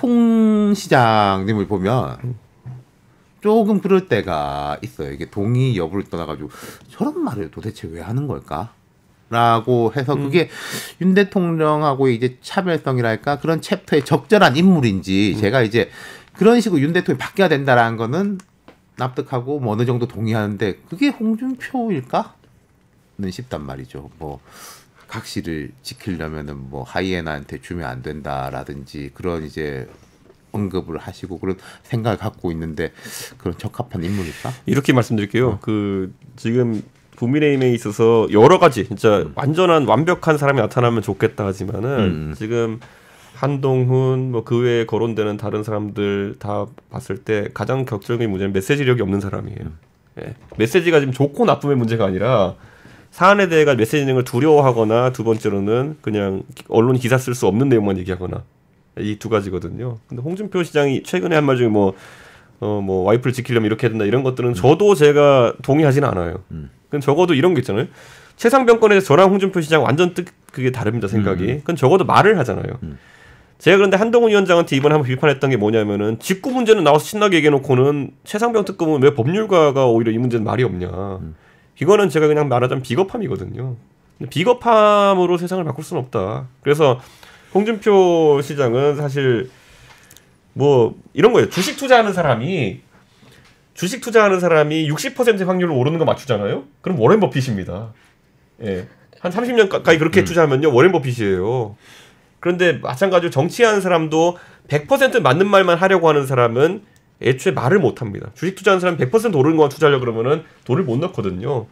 홍 시장님을 보면 조금 그럴 때가 있어요. 이게 동의 여부를 떠나가지고 저런 말을 도대체 왜 하는 걸까? 라고 해서 그게 윤 대통령하고 이제 차별성이랄까 그런 챕터에 적절한 인물인지 제가 이제 그런 식으로 윤 대통령이 바뀌어야 된다라는 거는 납득하고 뭐 어느 정도 동의하는데 그게 홍준표일까? 는 싶단 말이죠. 뭐 각시를 지키려면은 뭐 하이에나한테 주면 안 된다라든지 그런 이제 언급을 하시고 그런 생각을 갖고 있는데 그런 적합한 인물일까? 이렇게 말씀드릴게요. 그 지금 국민의힘에 있어서 여러 가지 진짜 완벽한 사람이 나타나면 좋겠다 하지만은 지금 한동훈 뭐 그 외에 거론되는 다른 사람들 다 봤을 때 가장 격정적인 문제는 메시지력이 없는 사람이에요. 예. 메시지가 지금 좋고 나쁨의 문제가 아니라 사안에 대해 메시지 내용을 두려워하거나 두 번째로는 그냥 언론 기사 쓸 수 없는 내용만 얘기하거나 이 두 가지거든요. 근데 홍준표 시장이 최근에 한 말 중에 뭐 뭐 와이프를 지키려면 이렇게 해야 된다 이런 것들은 저도 제가 동의하지는 않아요. 그건 적어도 이런 게 있잖아요. 최상병권에서 저랑 홍준표 시장 완전 그게 다릅니다 생각이. 그건 적어도 말을 하잖아요. 제가 그런데 한동훈 위원장한테 이번에 한번 비판했던 게 뭐냐면은 직구 문제는 나와서 신나게 얘기해놓고는 최상병 특검은 왜 법률가가 오히려 이 문제는 말이 없냐. 이거는 제가 그냥 말하자면 비겁함이거든요. 비겁함으로 세상을 바꿀 수는 없다. 그래서 홍준표 시장은 사실 뭐 이런 거예요. 주식 투자하는 사람이 60% 확률로 오르는 거 맞추잖아요. 그럼 워렌 버핏입니다. 예. 한 30년 가까이 그렇게 투자하면요. 워렌 버핏이에요. 그런데 마찬가지로 정치하는 사람도 100% 맞는 말만 하려고 하는 사람은 애초에 말을 못 합니다. 주식 투자하는 사람이 100% 오르는 것만 투자하려고 그러면은 돈을 못 넣거든요.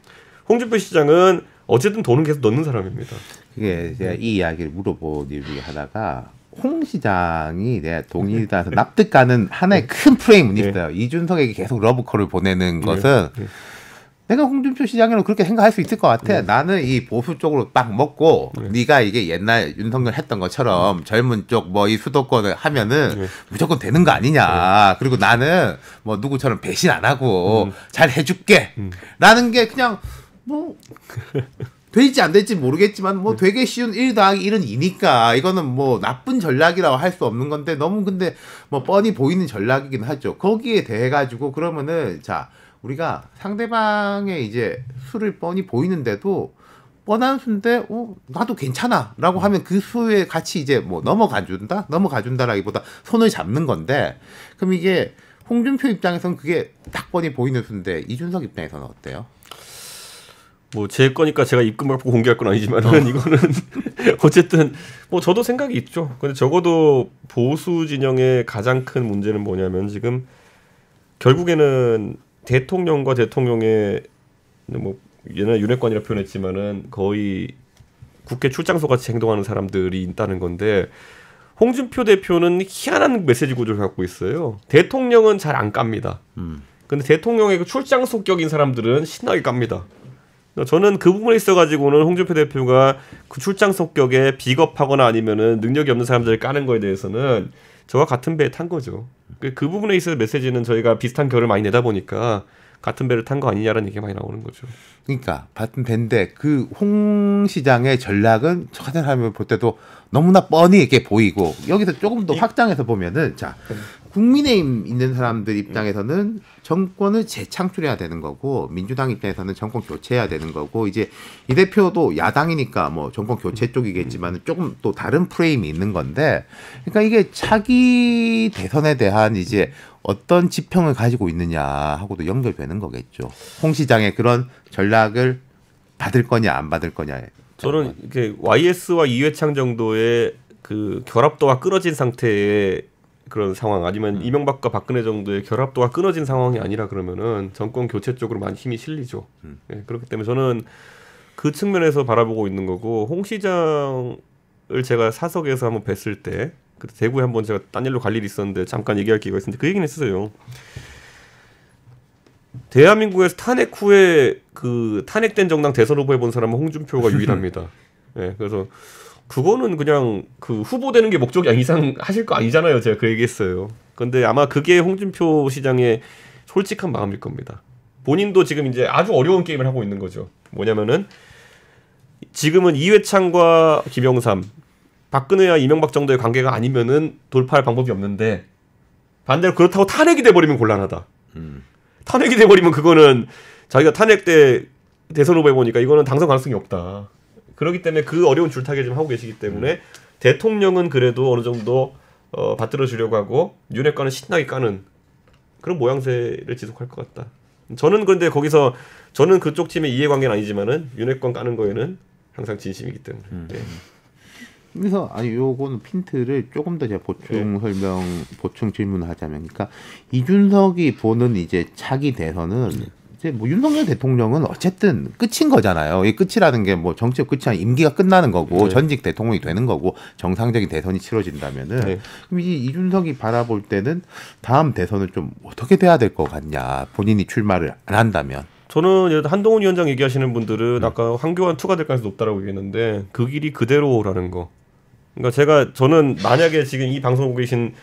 홍준표 시장은 어쨌든 돈은 계속 넣는 사람입니다. 그게 제가 이 이야기를 물어본 이유 중에 하나가 홍 시장이 내가 동의해서 납득가는 하나의 큰 프레임은 있어요. 이준석에게 계속 러브콜을 보내는 것은 내가 홍준표 시장으로 그렇게 생각할 수 있을 것 같아. 나는 이 보수 쪽으로 딱 먹고 네가 이게 옛날 윤석열 했던 것처럼 젊은 쪽 뭐 이 수도권을 하면은 무조건 되는 거 아니냐. 그리고 나는 뭐 누구처럼 배신 안 하고 잘 해줄게. 라는 게 그냥 뭐 될지 안 될지 모르겠지만 뭐 되게 쉬운 1 더하기 1은 2니까 이거는 뭐 나쁜 전략이라고 할 수 없는 건데 너무 근데 뭐 뻔히 보이는 전략이긴 하죠. 거기에 대해 가지고 그러면은 자 우리가 상대방의 이제 수를 뻔히 보이는데도 뻔한 수인데 나도 괜찮아라고 하면 그 수에 같이 이제 뭐 넘어가준다라기보다 손을 잡는 건데 그럼 이게 홍준표 입장에서는 그게 딱 뻔히 보이는 수인데 이준석 입장에서는 어때요? 뭐 제 거니까 제가 입금 갖고 공개할 건 아니지만은 이거는 어쨌든 뭐 저도 생각이 있죠. 근데 적어도 보수 진영의 가장 큰 문제는 뭐냐면 지금 결국에는 대통령과 대통령의 뭐 옛날 윤핵관이라 표현했지만은 거의 국회 출장소 같이 행동하는 사람들이 있다는 건데 홍준표 대표는 희한한 메시지 구조를 갖고 있어요. 대통령은 잘 안 깝니다. 근데 대통령의 그 출장소격인 사람들은 신나게 깝니다. 저는 그 부분에 있어가지고는 홍준표 대표가 그 출장소격에 비겁하거나 아니면은 능력이 없는 사람들을 까는 거에 대해서는 저와 같은 배에 탄 거죠. 그 부분에 있어서 메시지는 저희가 비슷한 결을 많이 내다 보니까 같은 배를 탄 거 아니냐라는 얘기가 많이 나오는 거죠. 그러니까 같은 배인데 그 홍 시장의 전략은 저 같은 사람을 볼 때도 너무나 뻔히 이렇게 보이고 여기서 조금 더 확장해서 보면은 자 국민의힘 있는 사람들 입장에서는 정권을 재창출해야 되는 거고 민주당 입장에서는 정권 교체해야 되는 거고 이제 이 대표도 야당이니까 뭐 정권 교체 쪽이겠지만 조금 또 다른 프레임이 있는 건데 그러니까 이게 차기 대선에 대한 이제 어떤 지평을 가지고 있느냐 하고도 연결되는 거겠죠. 홍 시장의 그런 전략을 받을 거냐 안 받을 거냐. 저는 이렇게 YS와 이회창 정도의 그 결합도가 끊어진 상태의 그런 상황 아니면 이명박과 박근혜 정도의 결합도가 끊어진 상황이 아니라 그러면은 정권 교체 쪽으로 많이 힘이 실리죠. 네, 그렇기 때문에 저는 그 측면에서 바라보고 있는 거고 홍 시장을 제가 사석에서 한번 뵀을 때 그때 대구에 한번 제가 딴 일로 갈 일이 있었는데 잠깐 얘기할 기회가 있었는데 그 얘기는 했어요. 대한민국에서 탄핵 후에 그 탄핵된 정당 대선 후보해 본 사람은 홍준표가 유일합니다. 네, 그래서 그거는 그냥 그 후보되는 게 목적이 이상 하실 거 아니잖아요. 제가 그 얘기했어요. 근데 아마 그게 홍준표 시장의 솔직한 마음일 겁니다. 본인도 지금 이제 아주 어려운 게임을 하고 있는 거죠. 뭐냐면은 지금은 이회창과 김영삼, 박근혜와 이명박 정도의 관계가 아니면은 돌파할 방법이 없는데 반대로 그렇다고 탄핵이 돼버리면 곤란하다. 탄핵이 돼버리면 그거는 자기가 탄핵 때 대선 후보에 보니까 이거는 당선 가능성이 없다. 그렇기 때문에 그 어려운 줄타기 좀 하고 계시기 때문에 대통령은 그래도 어느 정도 받들어 주려고 하고 윤핵관은 신나게 까는 그런 모양새를 지속할 것 같다. 저는 그런데 거기서 저는 그쪽 팀의 이해관계는 아니지만은 윤핵관 까는 거에는 항상 진심이기 때문에. 네. 그래서 아니 요거는 핀트를 조금 더 제가 보충 질문을 하자면, 그러니까 이준석이 보는 이제 차기 대선은 이제 뭐 윤석열 대통령은 어쨌든 끝인 거잖아요. 이 끝이라는 게 뭐 정치적 끝이 아니라 임기가 끝나는 거고 전직 대통령이 되는 거고 정상적인 대선이 치러진다면은 그럼 이준석이 바라볼 때는 다음 대선은 좀 어떻게 돼야 될 것 같냐? 본인이 출마를 안 한다면. 저는 한동훈 위원장 얘기하시는 분들은 아까 황교안 투가 될 가능성이 높다라고 얘기했는데 그 길이 그대로라는 거. 그러니까 저는 만약에 지금 이 방송 보고 계신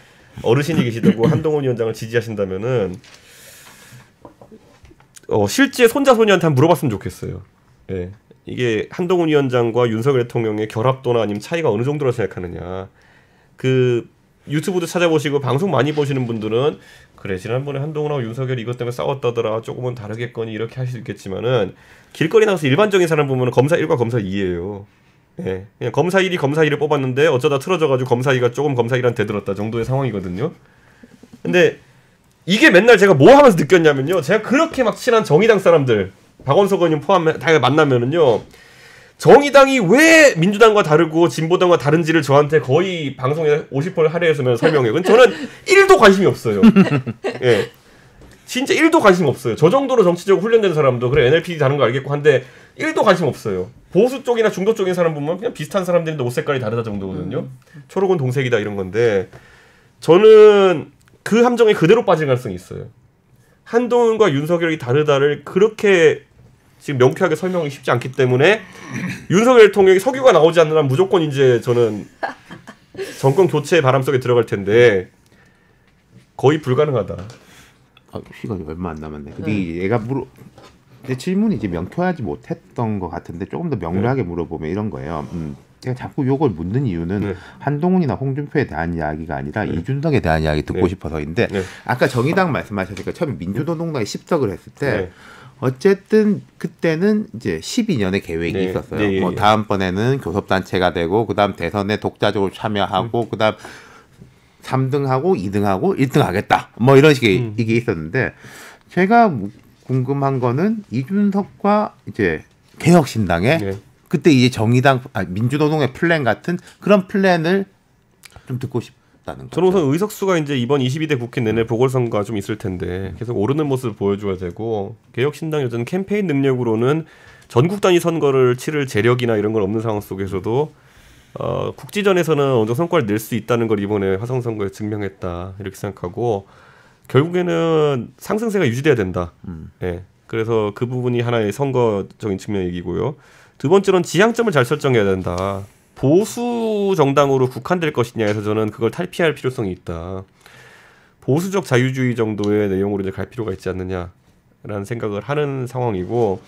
어르신이 계시다고 한동훈 위원장을 지지하신다면은 실제 손자 손녀한테 한번 물어봤으면 좋겠어요. 예. 이게 한동훈 위원장과 윤석열 대통령의 결합도나 아니면 차이가 어느 정도로 생각하느냐. 그 유튜브도 찾아보시고 방송 많이 보시는 분들은 그래 지난번에 한동훈하고 윤석열이 이것 때문에 싸웠다더라 조금은 다르겠거니 이렇게 하실 수 있겠지만은 길거리 나가서 일반적인 사람 보면 검사 1과 검사 2예요. 예, 그냥 검사 1이 검사 2를 뽑았는데 어쩌다 틀어져가지고 검사 2가 조금 검사 1한테 대들었다 정도의 상황이거든요. 근데 이게 맨날 제가 뭐 하면서 느꼈냐면요. 제가 그렇게 막 친한 정의당 사람들 박원석 의원 포함해 다 만나면은요. 정의당이 왜 민주당과 다르고 진보당과 다른지를 저한테 거의 방송에 50% 할애해서 설명해요. 근데 저는 1도 관심이 없어요. 예. 진짜 1도 관심 없어요. 저 정도로 정치적으로 훈련된 사람도 그래 NLP 다른 거 알겠고 한데 1도 관심 없어요. 보수 쪽이나 중도 쪽인 사람 보면 그냥 비슷한 사람들인데 옷 색깔이 다르다 정도거든요. 초록은 동색이다 이런 건데 저는 그 함정에 그대로 빠질 가능성이 있어요. 한동훈과 윤석열이 다르다를 그렇게 지금 명쾌하게 설명하기 쉽지 않기 때문에 윤석열 대통령이 석유가 나오지 않는 한 무조건 이제 저는 정권 교체의 바람 속에 들어갈 텐데 거의 불가능하다. 시간이 얼마 안 남았네. 근데 얘가 내 질문이 이제 명쾌하지 못했던 것 같은데 조금 더 명료하게 물어보면 이런 거예요. 제가 자꾸 이걸 묻는 이유는 한동훈이나 홍준표에 대한 이야기가 아니라 이준석에 대한 이야기 듣고 싶어서인데 아까 정의당 말씀하셨으니까 처음에 민주노동당이 10석을 했을 때 어쨌든 그때는 이제 12년의 계획이 있었어요. 뭐 다음번에는 교섭단체가 되고 그다음 대선에 독자적으로 참여하고 그다음 3등하고 2등하고 1등 하겠다. 뭐 이런 식의 이게 있었는데 제가 궁금한 거는 이준석과 이제 개혁신당의 그때 이제 정의당 민주노동의 플랜 같은 그런 플랜을 좀 듣고 싶다는 거죠. 저는 우선 의석수가 이제 이번 22대 국회 내내 보궐선거가 좀 있을 텐데 계속 오르는 모습을 보여줘야 되고 개혁신당 여전히 캠페인 능력으로는 전국 단위 선거를 치를 재력이나 이런 건 없는 상황 속에서도 국지전에서는 어느 정도 성과를 낼 수 있다는 걸 이번에 화성 선거에 증명했다 이렇게 생각하고 결국에는 상승세가 유지돼야 된다. 예. 그래서 그 부분이 하나의 선거적인 측면의 얘기고요. 두 번째로는 지향점을 잘 설정해야 된다. 보수 정당으로 국한될 것이냐에서 저는 그걸 탈피할 필요성이 있다. 보수적 자유주의 정도의 내용으로 이제 갈 필요가 있지 않느냐라는 생각을 하는 상황이고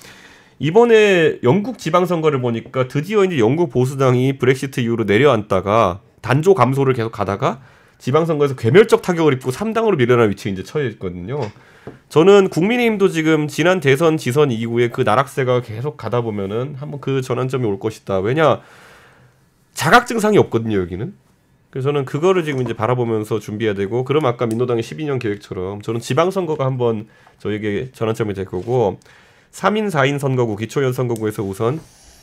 이번에 영국 지방선거를 보니까 드디어 이제 영국 보수당이 브렉시트 이후로 내려앉다가 단조 감소를 계속 가다가 지방선거에서 괴멸적 타격을 입고 3당으로 밀려난 위치에 이제 처해 있거든요. 저는 국민의힘도 지금 지난 대선 지선 이후에 그 나락세가 계속 가다 보면은 한번 그 전환점이 올 것이다. 왜냐 자각 증상이 없거든요 여기는. 그래서 저는 그거를 지금 이제 바라보면서 준비해야 되고 그럼 아까 민노당의 12년 계획처럼 저는 지방선거가 한번 저에게 전환점이 될 거고 3인 4인 선거구 기초연 선거구에서 우선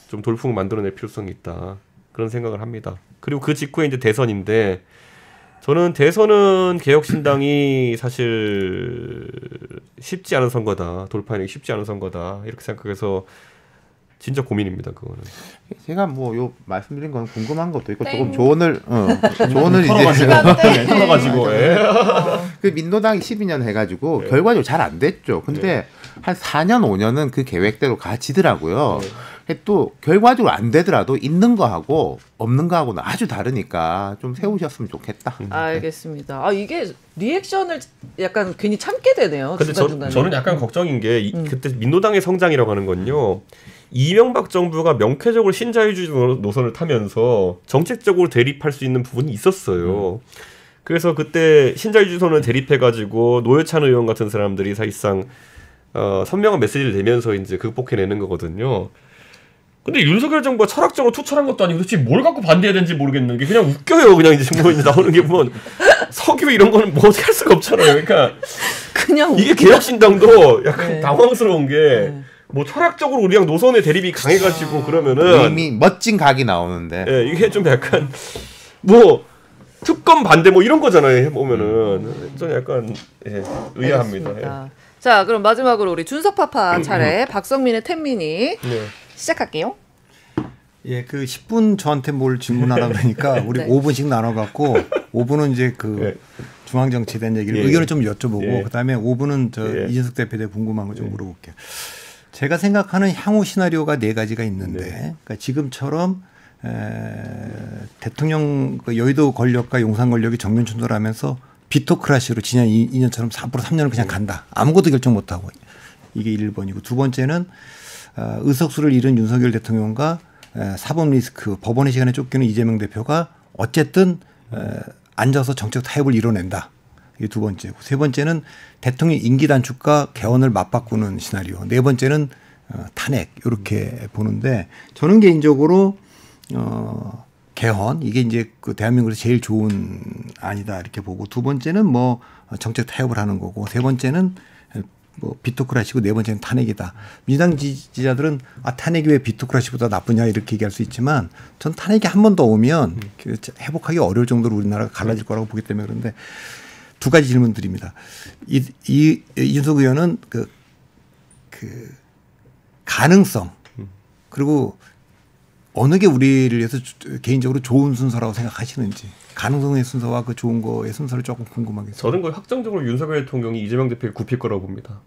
좀 돌풍을 만들어낼 필요성이 있다. 그런 생각을 합니다. 그리고 그 직후에 이제 대선인데 저는 대선은 개혁신당이 사실 쉽지 않은 선거다. 돌파하기 쉽지 않은 선거다. 이렇게 생각해서 진짜 고민입니다. 그거는. 제가 뭐 요 말씀드린 건 궁금한 것도 있고 조금 조언을 이제 털어가지고 그 민노당이 12년 해가지고 결과적으로 잘 안 됐죠. 근데 한 4년 5년은 그 계획대로 가지더라고요. 또 결과적으로 안 되더라도 있는 거하고 없는 거하고는 아주 다르니까 좀 세우셨으면 좋겠다. 알겠습니다. 이게 리액션을 약간 괜히 참게 되네요. 근데 저는 약간 걱정인 게 그때 민노당의 성장이라고 하는 건요. 이명박 정부가 명쾌적으로 신자유주의 노선을 타면서 정책적으로 대립할 수 있는 부분이 있었어요. 그래서 그때 신자유주의 노선을 대립해가지고 노회찬 의원 같은 사람들이 사실상 선명한 메시지를 내면서 이제 극복해내는 거거든요. 근데 윤석열 정부가 철학적으로 투철한 것도 아니고 도대체 뭘 갖고 반대해야 되는지 모르겠는 게 그냥 웃겨요. 그냥 이제 뭐 나오는 게 보면 석유 이런 거는 뭐 어떻게 할 수가 없잖아요. 그러니까 그냥 이게 개혁신당도 약간 당황스러운 게 뭐 철학적으로 우리랑 노선의 대립이 강해가지고 그러면은 이미 멋진 각이 나오는데 이게 좀 약간 뭐 특검 반대 뭐 이런 거잖아요. 해보면은 좀 약간 의아합니다. 알겠습니다. 자 그럼 마지막으로 우리 준석파파 차례 박성민의 텐민이 시작할게요. 예, 그 10분 저한테 뭘 질문하라고 그러니까 우리 5분씩 나눠갖고 5분은 이제 그 중앙정치에 대한 얘기를 의견을 좀 여쭤보고 그다음에 5분은 이준석 대표에 궁금한 거 좀 물어볼게요. 제가 생각하는 향후 시나리오가 4가지가 있는데 그러니까 지금처럼 대통령 여의도 권력과 용산 권력이 정면 충돌하면서 비토크라시로 지난 2년처럼 앞으로 3년을 그냥 간다. 아무것도 결정 못하고. 이게 1번이고 두 번째는 의석수를 잃은 윤석열 대통령과 사법 리스크, 법원의 시간에 쫓기는 이재명 대표가 어쨌든 앉아서 정책 타협을 이뤄낸다. 이게 두 번째고 세 번째는 대통령 임기 단축과 개헌을 맞바꾸는 시나리오. 네 번째는 탄핵 이렇게 보는데 저는 개인적으로 개헌 이게 이제 그 대한민국에서 제일 좋은 안이다 이렇게 보고 두 번째는 뭐 정책 타협을 하는 거고 세 번째는 뭐 비토크라시고 네 번째는 탄핵이다. 민주당 지지자들은 탄핵이 왜 비토크라시보다 나쁘냐 이렇게 얘기할 수 있지만 전 탄핵이 한 번 더 오면 회복하기 어려울 정도로 우리나라가 갈라질 거라고 보기 때문에 그런데 두 가지 질문 드립니다. 이준석 의원은 그 가능성 그리고 어느 게 우리를 위해서 개인적으로 좋은 순서라고 생각하시는지 가능성의 순서와 그 좋은 거의 순서를 조금 궁금하겠습니다. 저는 거의 확정적으로 윤석열 대통령이 이재명 대표에 굽힐 거라고 봅니다.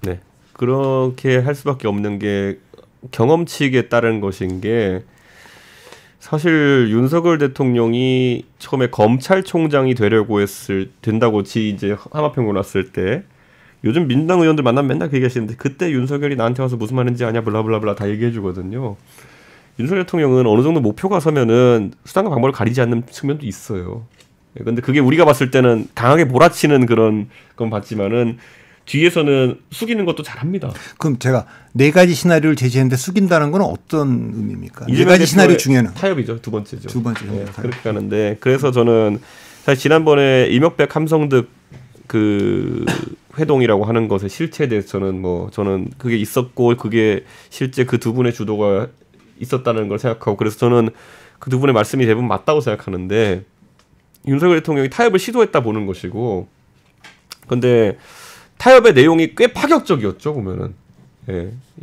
네, 그렇게 할 수밖에 없는 게 경험치에 따른 것인 게 사실 윤석열 대통령이 처음에 검찰총장이 되려고 된다고 이제 하마평 올랐을 때 요즘 민주당 의원들 만나면 맨날 그 얘기하시는데 그때 윤석열이 나한테 와서 무슨 말인지 아냐 블라블라블라 다 얘기해 주거든요. 윤석열 대통령은 어느 정도 목표가 서면은 수단과 방법을 가리지 않는 측면도 있어요. 그런데 그게 우리가 봤을 때는 강하게 몰아치는 그런 건 봤지만은 뒤에서는 숙이는 것도 잘합니다. 그럼 제가 네 가지 시나리오를 제시했는데 숙인다는 건 어떤 의미입니까? 네 가지 시나리오 중에는 타협이죠. 두 번째죠. 두 번째. 네, 그렇게 가는데 그래서 저는 사실 지난번에 이명박 함성득 그 회동이라고 하는 것의 실체에 대해서는 저는 그게 있었고 그게 실제 그 두 분의 주도가 있었다는 걸 생각하고 그래서 저는 그 두 분의 말씀이 대부분 맞다고 생각하는데 윤석열 대통령이 타협을 시도했다 보는 것이고 근데 타협의 내용이 꽤 파격적이었죠 보면은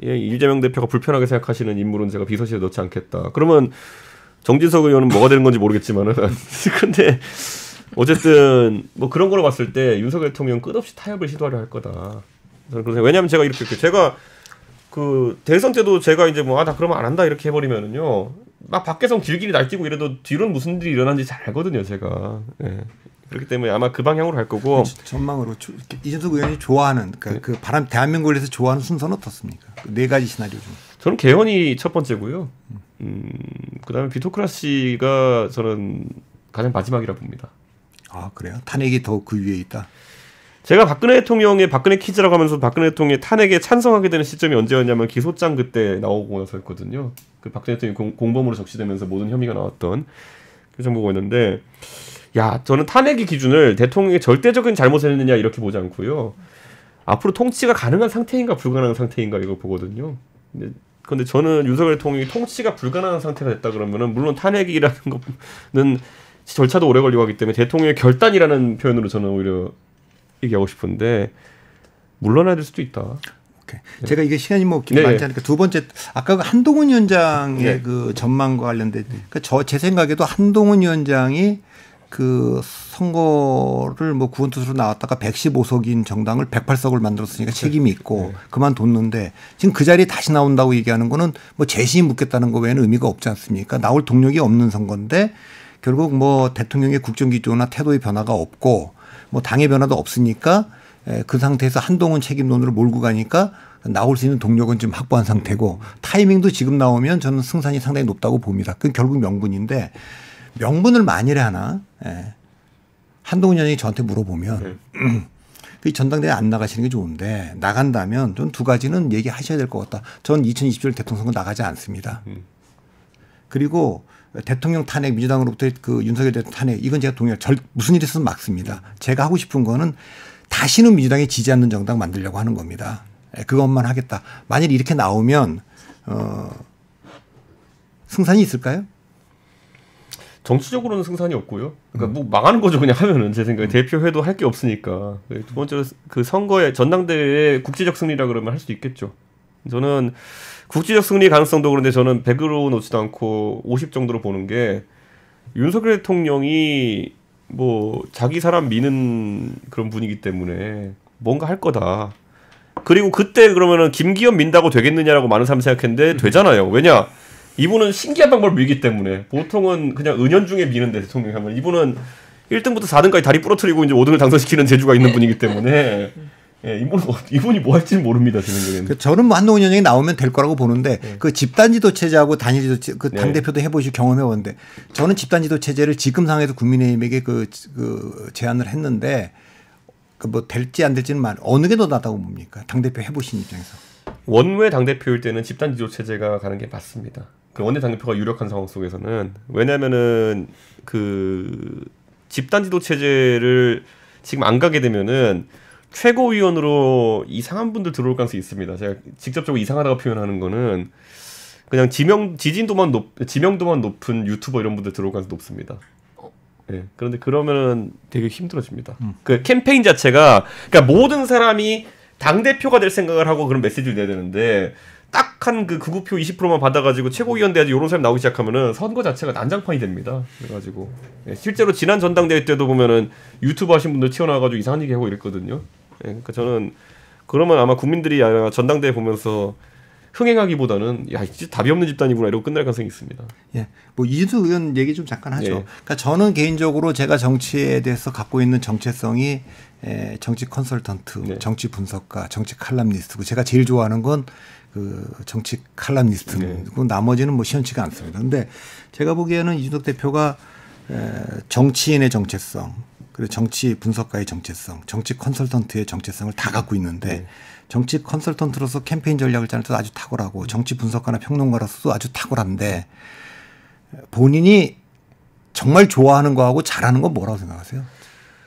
이재명 대표가 불편하게 생각하시는 인물은 제가 비서실에 넣지 않겠다. 그러면 정진석 의원은 뭐가 되는 건지 모르겠지만은 근데 어쨌든 뭐 그런 걸로 봤을 때 윤석열 대통령 끝없이 타협을 시도하려 할 거다. 저는 그래서 왜냐하면 제가 제가 그 대선 때도 제가 이제 나 그러면 안 한다 이렇게 해버리면은요 막 밖에선 길길이 날뛰고 이래도 뒤로는 무슨 일이 일어난지 잘 알거든요 제가. 그렇기 때문에 아마 그 방향으로 갈 거고. 전망으로 이준석 의원이 좋아하는 그 바람 대한민국을 위해서 좋아하는 순서는 어떻습니까? 네 가지 시나리오 중. 저는 개헌이 첫 번째고요. 그다음에 비토크라시가 저는 가장 마지막이라 봅니다. 아 그래요? 탄핵이 더 그 위에 있다. 제가 박근혜 대통령의 박근혜 퀴즈라고 하면서 박근혜 대통령의 탄핵에 찬성하게 되는 시점이 언제였냐면 기소장 그때 나오고 나서였거든요. 그 박근혜 대통령이 공범으로 적시되면서 모든 혐의가 나왔던 그 정보가 있는데 저는 탄핵의 기준을 대통령의 절대적인 잘못을 했느냐 이렇게 보지 않고요. 앞으로 통치가 가능한 상태인가 불가능한 상태인가 이걸 보거든요. 근데 저는 윤석열 대통령이 통치가 불가능한 상태가 됐다 그러면은 물론 탄핵이라는 거는 절차도 오래 걸리고 하기 때문에 대통령의 결단이라는 표현으로 저는 오히려 얘기하고 싶은데 물러나야 될 수도 있다. 오케이. 제가 이게 시간이 많지 않으니까 두 번째 아까 그 한동훈 위원장의 그 전망과 관련된 제 생각에도 한동훈 위원장이 그 선거를 구원투수로 나왔다가 115석인 정당을 108석을 만들었으니까 책임이 있고 그만뒀는데 지금 그 자리에 다시 나온다고 얘기하는 거는 재심이 묻겠다는 거 외에는 의미가 없지 않습니까? 나올 동력이 없는 선거인데 결국 대통령의 국정기조나 태도의 변화가 없고 당의 변화도 없으니까 그 상태에서 한동훈 책임론으로 몰고 가니까 나올 수 있는 동력은 지금 확보한 상태고 타이밍도 지금 나오면 저는 승산이 상당히 높다고 봅니다. 그건 결국 명분인데 명분을 만일에 하나 한동훈 의원이 저한테 물어보면 그 전당대회 안 나가시는 게 좋은데 나간다면 전 두 가지는 얘기하셔야 될 것 같다. 전 2027 대통령 선거 나가지 않습니다. 그리고 대통령 탄핵 민주당으로부터 그 윤석열 대통령 탄핵 이건 제가 동의할 무슨 일이 있으면 막습니다. 제가 하고 싶은 거는 다시는 민주당이 지지 않는 정당 만들려고 하는 겁니다. 그것만 하겠다. 만일 이렇게 나오면 승산이 있을까요? 정치적으로는 승산이 없고요. 그러니까 망하는 거죠 그냥 하면은 제 생각에 대표회도 할 게 없으니까. 두 번째로 그 선거에 전당대회에 국지적 승리라 그러면 할 수도 있겠죠. 저는 국지적 승리 가능성도 그런데 저는 100으로 놓지도 않고 50 정도로 보는 게 윤석열 대통령이 자기 사람 미는 그런 분이기 때문에 뭔가 할 거다. 그리고 그때 그러면은 김기현 민다고 되겠느냐라고 많은 사람이 생각했는데 되잖아요. 왜냐? 이분은 신기한 방법을 밀기 때문에 보통은 그냥 은연중에 미는데 대통령이 하면 이분은 1등부터 4등까지 다리 부러뜨리고 이제 5등을 당선시키는 재주가 있는 분이기 때문에 예, 이분이 뭐 할지는 모릅니다. 제 생각에는. 저는 뭐 한동훈 위원장이 나오면 될 거라고 보는데 그 집단지도 체제하고 단일지도 그 당대표도 해보시고 경험해봤는데 저는 집단지도 체제를 지금 상황에서 국민의힘에게 그 제안을 했는데 그 뭐 될지 안 될지는 어느 게 더 낫다고 봅니까? 당대표 해보신 입장에서. 원외 당대표일 때는 집단지도 체제가 가는 게 맞습니다. 그 원내 당대표가 유력한 상황 속에서는 왜냐하면은 그 집단지도 체제를 지금 안 가게 되면은 최고위원으로 이상한 분들 들어올 가능성이 있습니다. 제가 직접적으로 이상하다고 표현하는 거는 그냥 지명도만 높은 유튜버 이런 분들 들어올 가능성이 높습니다. 네, 그런데 그러면은 되게 힘들어집니다. 그 캠페인 자체가 그러니까 모든 사람이 당 대표가 될 생각을 하고 그런 메시지를 내야 되는데 딱 한 그 극우표 20%만 받아가지고 최고위원 돼야지 이런 사람이 나오기 시작하면은 선거 자체가 난장판이 됩니다. 그래가지고 네, 실제로 지난 전당대회 때도 보면은 유튜브 하신 분들 튀어나와가지고 이상한 얘기 하고 이랬거든요. 네, 그러니까 저는 그러면 아마 국민들이 전당대회 보면서 흥행하기보다는 야 진짜 답이 없는 집단이구나 이러고 끝날 가능성이 있습니다. 예, 뭐 이준수 의원 얘기 좀 잠깐 하죠. 예. 그러니까 저는 개인적으로 제가 정치에 대해서 갖고 있는 정체성이 정치 컨설턴트, 네. 정치 분석가, 정치 칼럼니스트고 제가 제일 좋아하는 건 그 정치 칼럼니스트고 네. 나머지는 뭐 시원치가 않습니다. 그런데 제가 보기에는 이준석 대표가 정치인의 정체성, 그리고 정치 분석가의 정체성, 정치 컨설턴트의 정체성을 다 갖고 있는데. 네. 정치 컨설턴트로서 캠페인 전략을 짜는 데도 아주 탁월하고 정치 분석가나 평론가로서도 아주 탁월한데 본인이 정말 좋아하는 거하고 잘하는 건 뭐라고 생각하세요?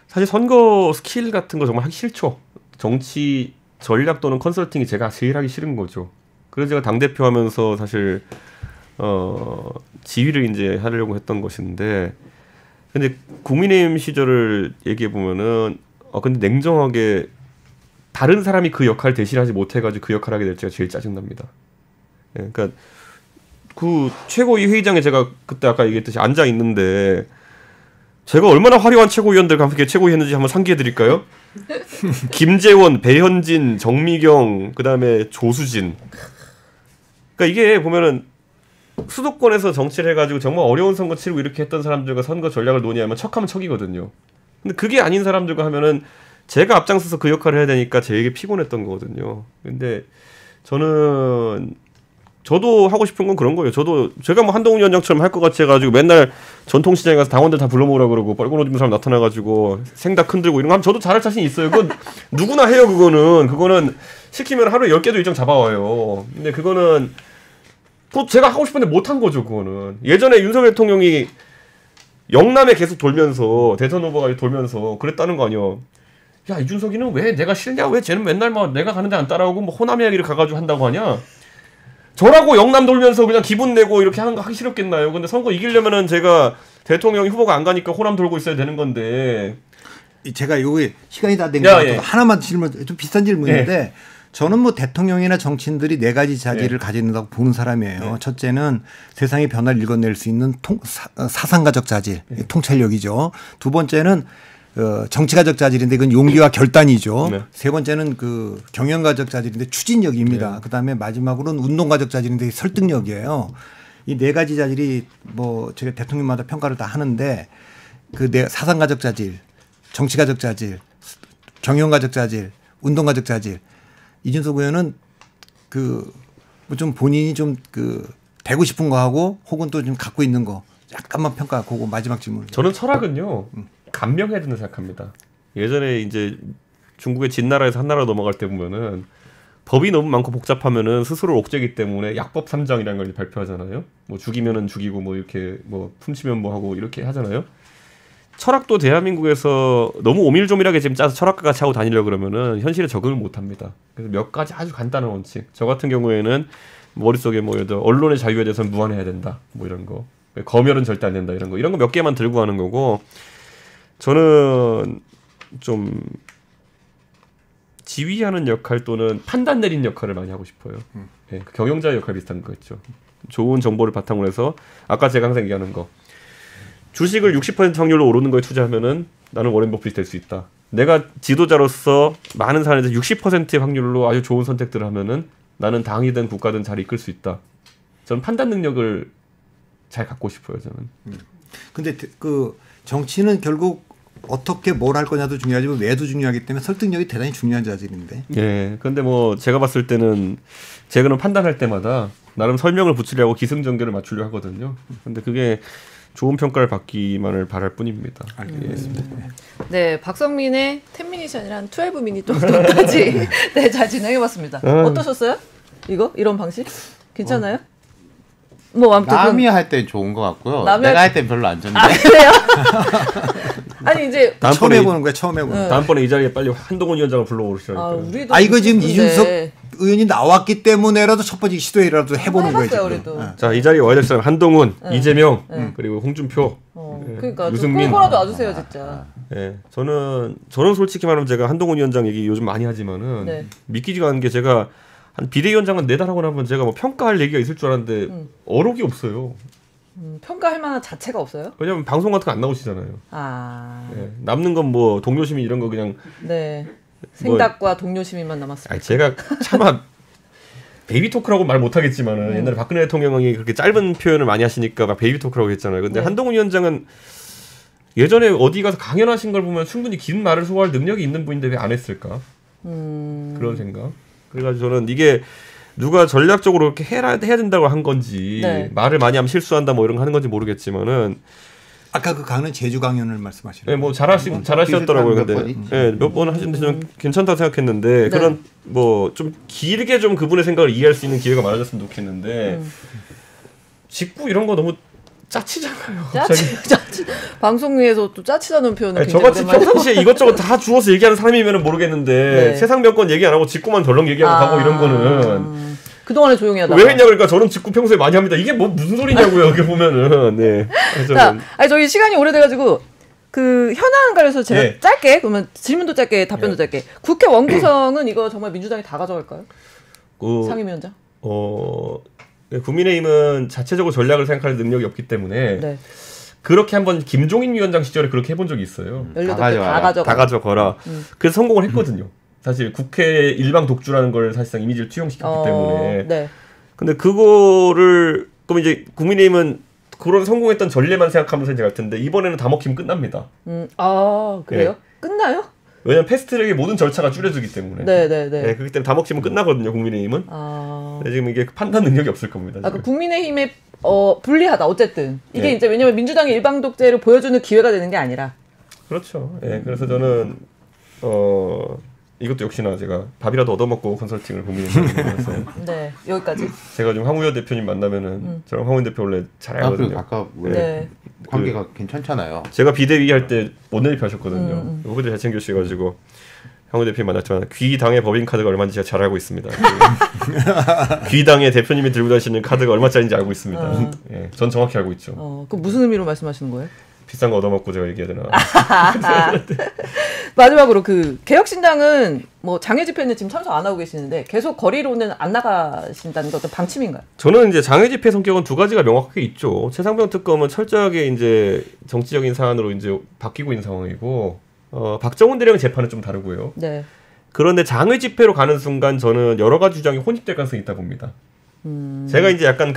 사실 선거 스킬 같은 거 정말 하기 싫죠. 정치 전략 또는 컨설팅이 제가 제일 하기 싫은 거죠. 그래서 제가 당대표 하면서 사실 지휘를 이제 하려고 했던 것인데 근데 국민의힘 시절을 얘기해 보면은 근데 냉정하게 다른 사람이 그 역할을 대신하지 못해가지고 그 역할을 하게 될 때가 제일 짜증납니다. 예, 그러니까 그 최고위 회의장에 제가 그때 아까 얘기했듯이 앉아 있는데 제가 얼마나 화려한 최고위원들과 함께 최고위했는지 한번 상기해드릴까요? 김재원, 배현진, 정미경, 그다음에 조수진. 그러니까 이게 보면은 수도권에서 정치를 해가지고 정말 어려운 선거 치르고 이렇게 했던 사람들과 선거 전략을 논의하면 척하면 척이거든요. 근데 그게 아닌 사람들과 하면은 제가 앞장서서 그 역할을 해야 되니까 되게 피곤했던 거거든요. 근데 저도 하고 싶은 건 그런 거예요. 제가 뭐 한동훈 위원장처럼 할 것 같이 해가지고 맨날 전통시장에 가서 당원들 다 불러모으라 그러고 뻘건 옷 입은 사람 나타나가지고 생닭 흔들고 이런 거 하면 저도 잘할 자신 있어요. 그건 누구나 해요. 그거는 시키면 하루에 10개도 일정 잡아와요. 근데 그거는 제가 하고 싶은데 못한 거죠. 그거는 예전에 윤석열 대통령이 영남에 계속 돌면서 대선 후보가 돌면서 그랬다는 거 아니에요. 야 이준석이는 왜 내가 싫냐? 왜 쟤는 맨날 막 내가 가는데 안 따라오고 뭐 호남 이야기를 가가지고 한다고 하냐? 저라고 영남 돌면서 그냥 기분 내고 이렇게 하는 거 하기 싫었겠나요? 근데 선거 이기려면은 제가 대통령 후보가 안 가니까 호남 돌고 있어야 되는 건데. 제가 요게 시간이 다 된 것 같아서 하나만 질문, 좀 비슷한 질문인데 저는 뭐 대통령이나 정치인들이 네 가지 자질을 가진다고 보는 사람이에요. 첫째는 세상의 변화를 읽어낼 수 있는 사상가적 자질, 통찰력이죠. 두 번째는 정치가적 자질인데 그건 용기와 결단이죠. 네. 세 번째는 그 경영가적 자질인데 추진력입니다. 네. 그다음에 마지막으로는 운동가적 자질인데 설득력이에요. 이 네 가지 자질이 뭐 제가 대통령마다 평가를 다 하는데 그 네 사상가적 자질, 정치가적 자질, 경영가적 자질, 운동가적 자질. 이준석 의원은 그 뭐 좀 본인이 좀 그 되고 싶은 거 하고 혹은 또 좀 갖고 있는 거 약간만 평가하고 마지막 질문. 저는 철학은요. 감명해야 된다고 생각합니다. 예전에 이제 중국의 진나라에서 한나라 넘어갈 때 보면은 법이 너무 많고 복잡하면은 스스로 옥죄기 때문에 약법 3장이라는 걸 발표하잖아요. 뭐 죽이면은 죽이고 뭐 이렇게 뭐 훔치면 뭐 하고 이렇게 하잖아요. 철학도 대한민국에서 너무 오밀조밀하게 지금 짜서 철학과 같이 하고 다니려고 그러면은 현실에 적응을 못 합니다. 그래서 몇 가지 아주 간단한 원칙. 저 같은 경우에는 머릿속에 뭐 예를 들어 언론의 자유에 대해서는 무한해야 된다. 뭐 이런 거. 검열은 절대 안 된다. 이런 거 몇 개만 들고 하는 거고 저는 좀 지휘하는 역할 또는 판단 내리는 역할을 많이 하고 싶어요. 네, 그 경영자의 역할 비슷한 거 있죠. 좋은 정보를 바탕으로 해서 아까 제가 항상 얘기하는 거 주식을 60% 확률로 오르는 거에 투자하면은 나는 워렌 버핏이 될 수 있다. 내가 지도자로서 많은 사람에서 60%의 확률로 아주 좋은 선택들을 하면은 나는 당이든 국가든 잘 이끌 수 있다. 저는 판단 능력을 잘 갖고 싶어요. 저는. 근데 그 정치는 결국 어떻게 뭘 할 거냐도 중요하지만 왜도 중요하기 때문에 설득력이 대단히 중요한 자질인데. 예. 근데 뭐 제가 봤을 때는 제가 판단할 때마다 나름 설명을 붙이려고 기승전결을 맞추려 하거든요. 근데 그게 좋은 평가를 받기만을 바랄 뿐입니다. 알겠습니다. 네, 박성민의 10미니션이란 12미니 정도까지 네, 잘 진행해봤습니다. 어떠셨어요? 이런 방식? 괜찮아요? 뭐 아무튼 남이 할 땐 좋은 것 같고요. 내가 할 땐 별로 안 좋은데. 아, 그래요? 아니 이제 처음 해보는 거야. 처음 해보는 거야. 다음번에 이 자리에 빨리 한동훈 위원장을 불러오시라니까요. 이거 지금 이준석 의원이 나왔기 때문에라도 첫 번째 시도라도 해보는 거예요. 우리도. 자, 이 자리에 와야 될 사람 한동훈, 이재명, 그리고 홍준표, 그러니까 유승민. 꼴꼴라도 와주세요 진짜. 예, 저는 솔직히 말하면 제가 한동훈 위원장 얘기 요즘 많이 하지만은 믿기지가 않은 게 제가 한 비대위원장은 4달 하고 나면 제가 뭐 평가할 얘기가 있을 줄 알았는데 어록이 없어요. 평가할 만한 자체가 없어요? 왜냐면 방송 같은 거 안 나오시잖아요. 예, 남는 건 뭐 동료시민 이런 거 그냥 생닭과 동료시민만 남았습니다. 제가 차마 베이비 토크라고 말 못하겠지만은 옛날에 박근혜 대통령이 그렇게 짧은 표현을 많이 하시니까 막 베이비 토크라고 했잖아요. 근데 한동훈 위원장은 예전에 어디 가서 강연하신 걸 보면 충분히 긴 말을 소화할 능력이 있는 분인데 왜 안 했을까? 그런 생각. 그래가지고 저는 이게 누가 전략적으로 이렇게 해야 된다고 한 건지 말을 많이 하면 실수한다 뭐 이런 거 하는 건지 모르겠지만은 아까 그 강은 제주 강연을 말씀하시는 네, 뭐 잘하셨더라고요. 근데 몇 번 하셨는데 저는 괜찮다고 생각했는데 그런 뭐 좀 길게 좀 그분의 생각을 이해할 수 있는 기회가 많아졌으면 좋겠는데 직구 이런 거 너무 짜치잖아요. 짜치. 방송 위에서 또 짜치다는 표현을 저같이 평상시에 이것저것 다 주워서 얘기하는 사람이면 모르겠는데 세상 명건 얘기 안 하고 직구만 덜렁 얘기하고 가고 이런 거는 그동안에 조용히 하다가 왜 했냐 그러니까 저는 직구 평소에 많이 합니다. 이게 뭐 무슨 소리냐고요. 여기 보면은. 네. 자, 저희 시간이 오래돼가지고 그 현안 관련해서 제가 짧게 그러면 질문도 짧게 답변도 짧게 국회 원구성은 이거 정말 민주당이 다 가져갈까요? 상임위원장? 국민의힘은 자체적으로 전략을 생각할 능력이 없기 때문에 그렇게 한번 김종인 위원장 시절에 그렇게 해본 적이 있어요. 다 가져가라. 그래서 성공을 했거든요. 사실 국회 일방 독주라는 걸 사실상 이미지를 투영시켰기 때문에. 근데 그거를 그럼 이제 국민의힘은 그런 성공했던 전례만 생각하면서 이제 갈 텐데 이번에는 다 먹히면 끝납니다. 그래요? 끝나요? 왜냐면 패스트트랙의 모든 절차가 줄여지기 때문에. 그렇기 때문에 다 먹히면 끝나거든요. 국민의힘은. 지금 이게 판단 능력이 없을 겁니다. 그 국민의힘에 불리하다. 어쨌든 이게 이제 왜냐면 민주당의 일방 독재를 보여주는 기회가 되는 게 아니라. 그렇죠. 그래서 저는 이것도 역시나 제가 밥이라도 얻어먹고 컨설팅을 국민의힘에 했어요. 여기까지. 제가 지금 황우여 대표님 만나면은 저랑 황우여 대표 원래 잘 알거든요. 아까 관계가 괜찮잖아요. 제가 비대위 할 때 원내대표 하셨거든요. 후보들 잘 챙겨주셔가지고 황우여 대표님 만났지만 귀당의 법인 카드가 얼마인지 제가 잘 알고 있습니다. 귀당의 대표님이 들고 다니시는 카드가 얼마짜리인지 알고 있습니다. 전 정확히 알고 있죠. 그 무슨 의미로 말씀하시는 거예요? 비싼 거 얻어먹고 제가 얘기해야 되나. 마지막으로 그 개혁신당은 뭐 장외 집회는 지금 참석 안 하고 계시는데 계속 거리로는 안 나가신다는 게 어떤 방침인가요? 저는 이제 장외 집회 성격은 두 가지가 명확하게 있죠. 최상병 특검은 철저하게 이제 정치적인 사안으로 이제 바뀌고 있는 상황이고 박정훈 대령 재판은 좀 다르고요. 그런데 장외 집회로 가는 순간 저는 여러 가지 주장이 혼입될 가능성이 있다 봅니다. 제가 이제 약간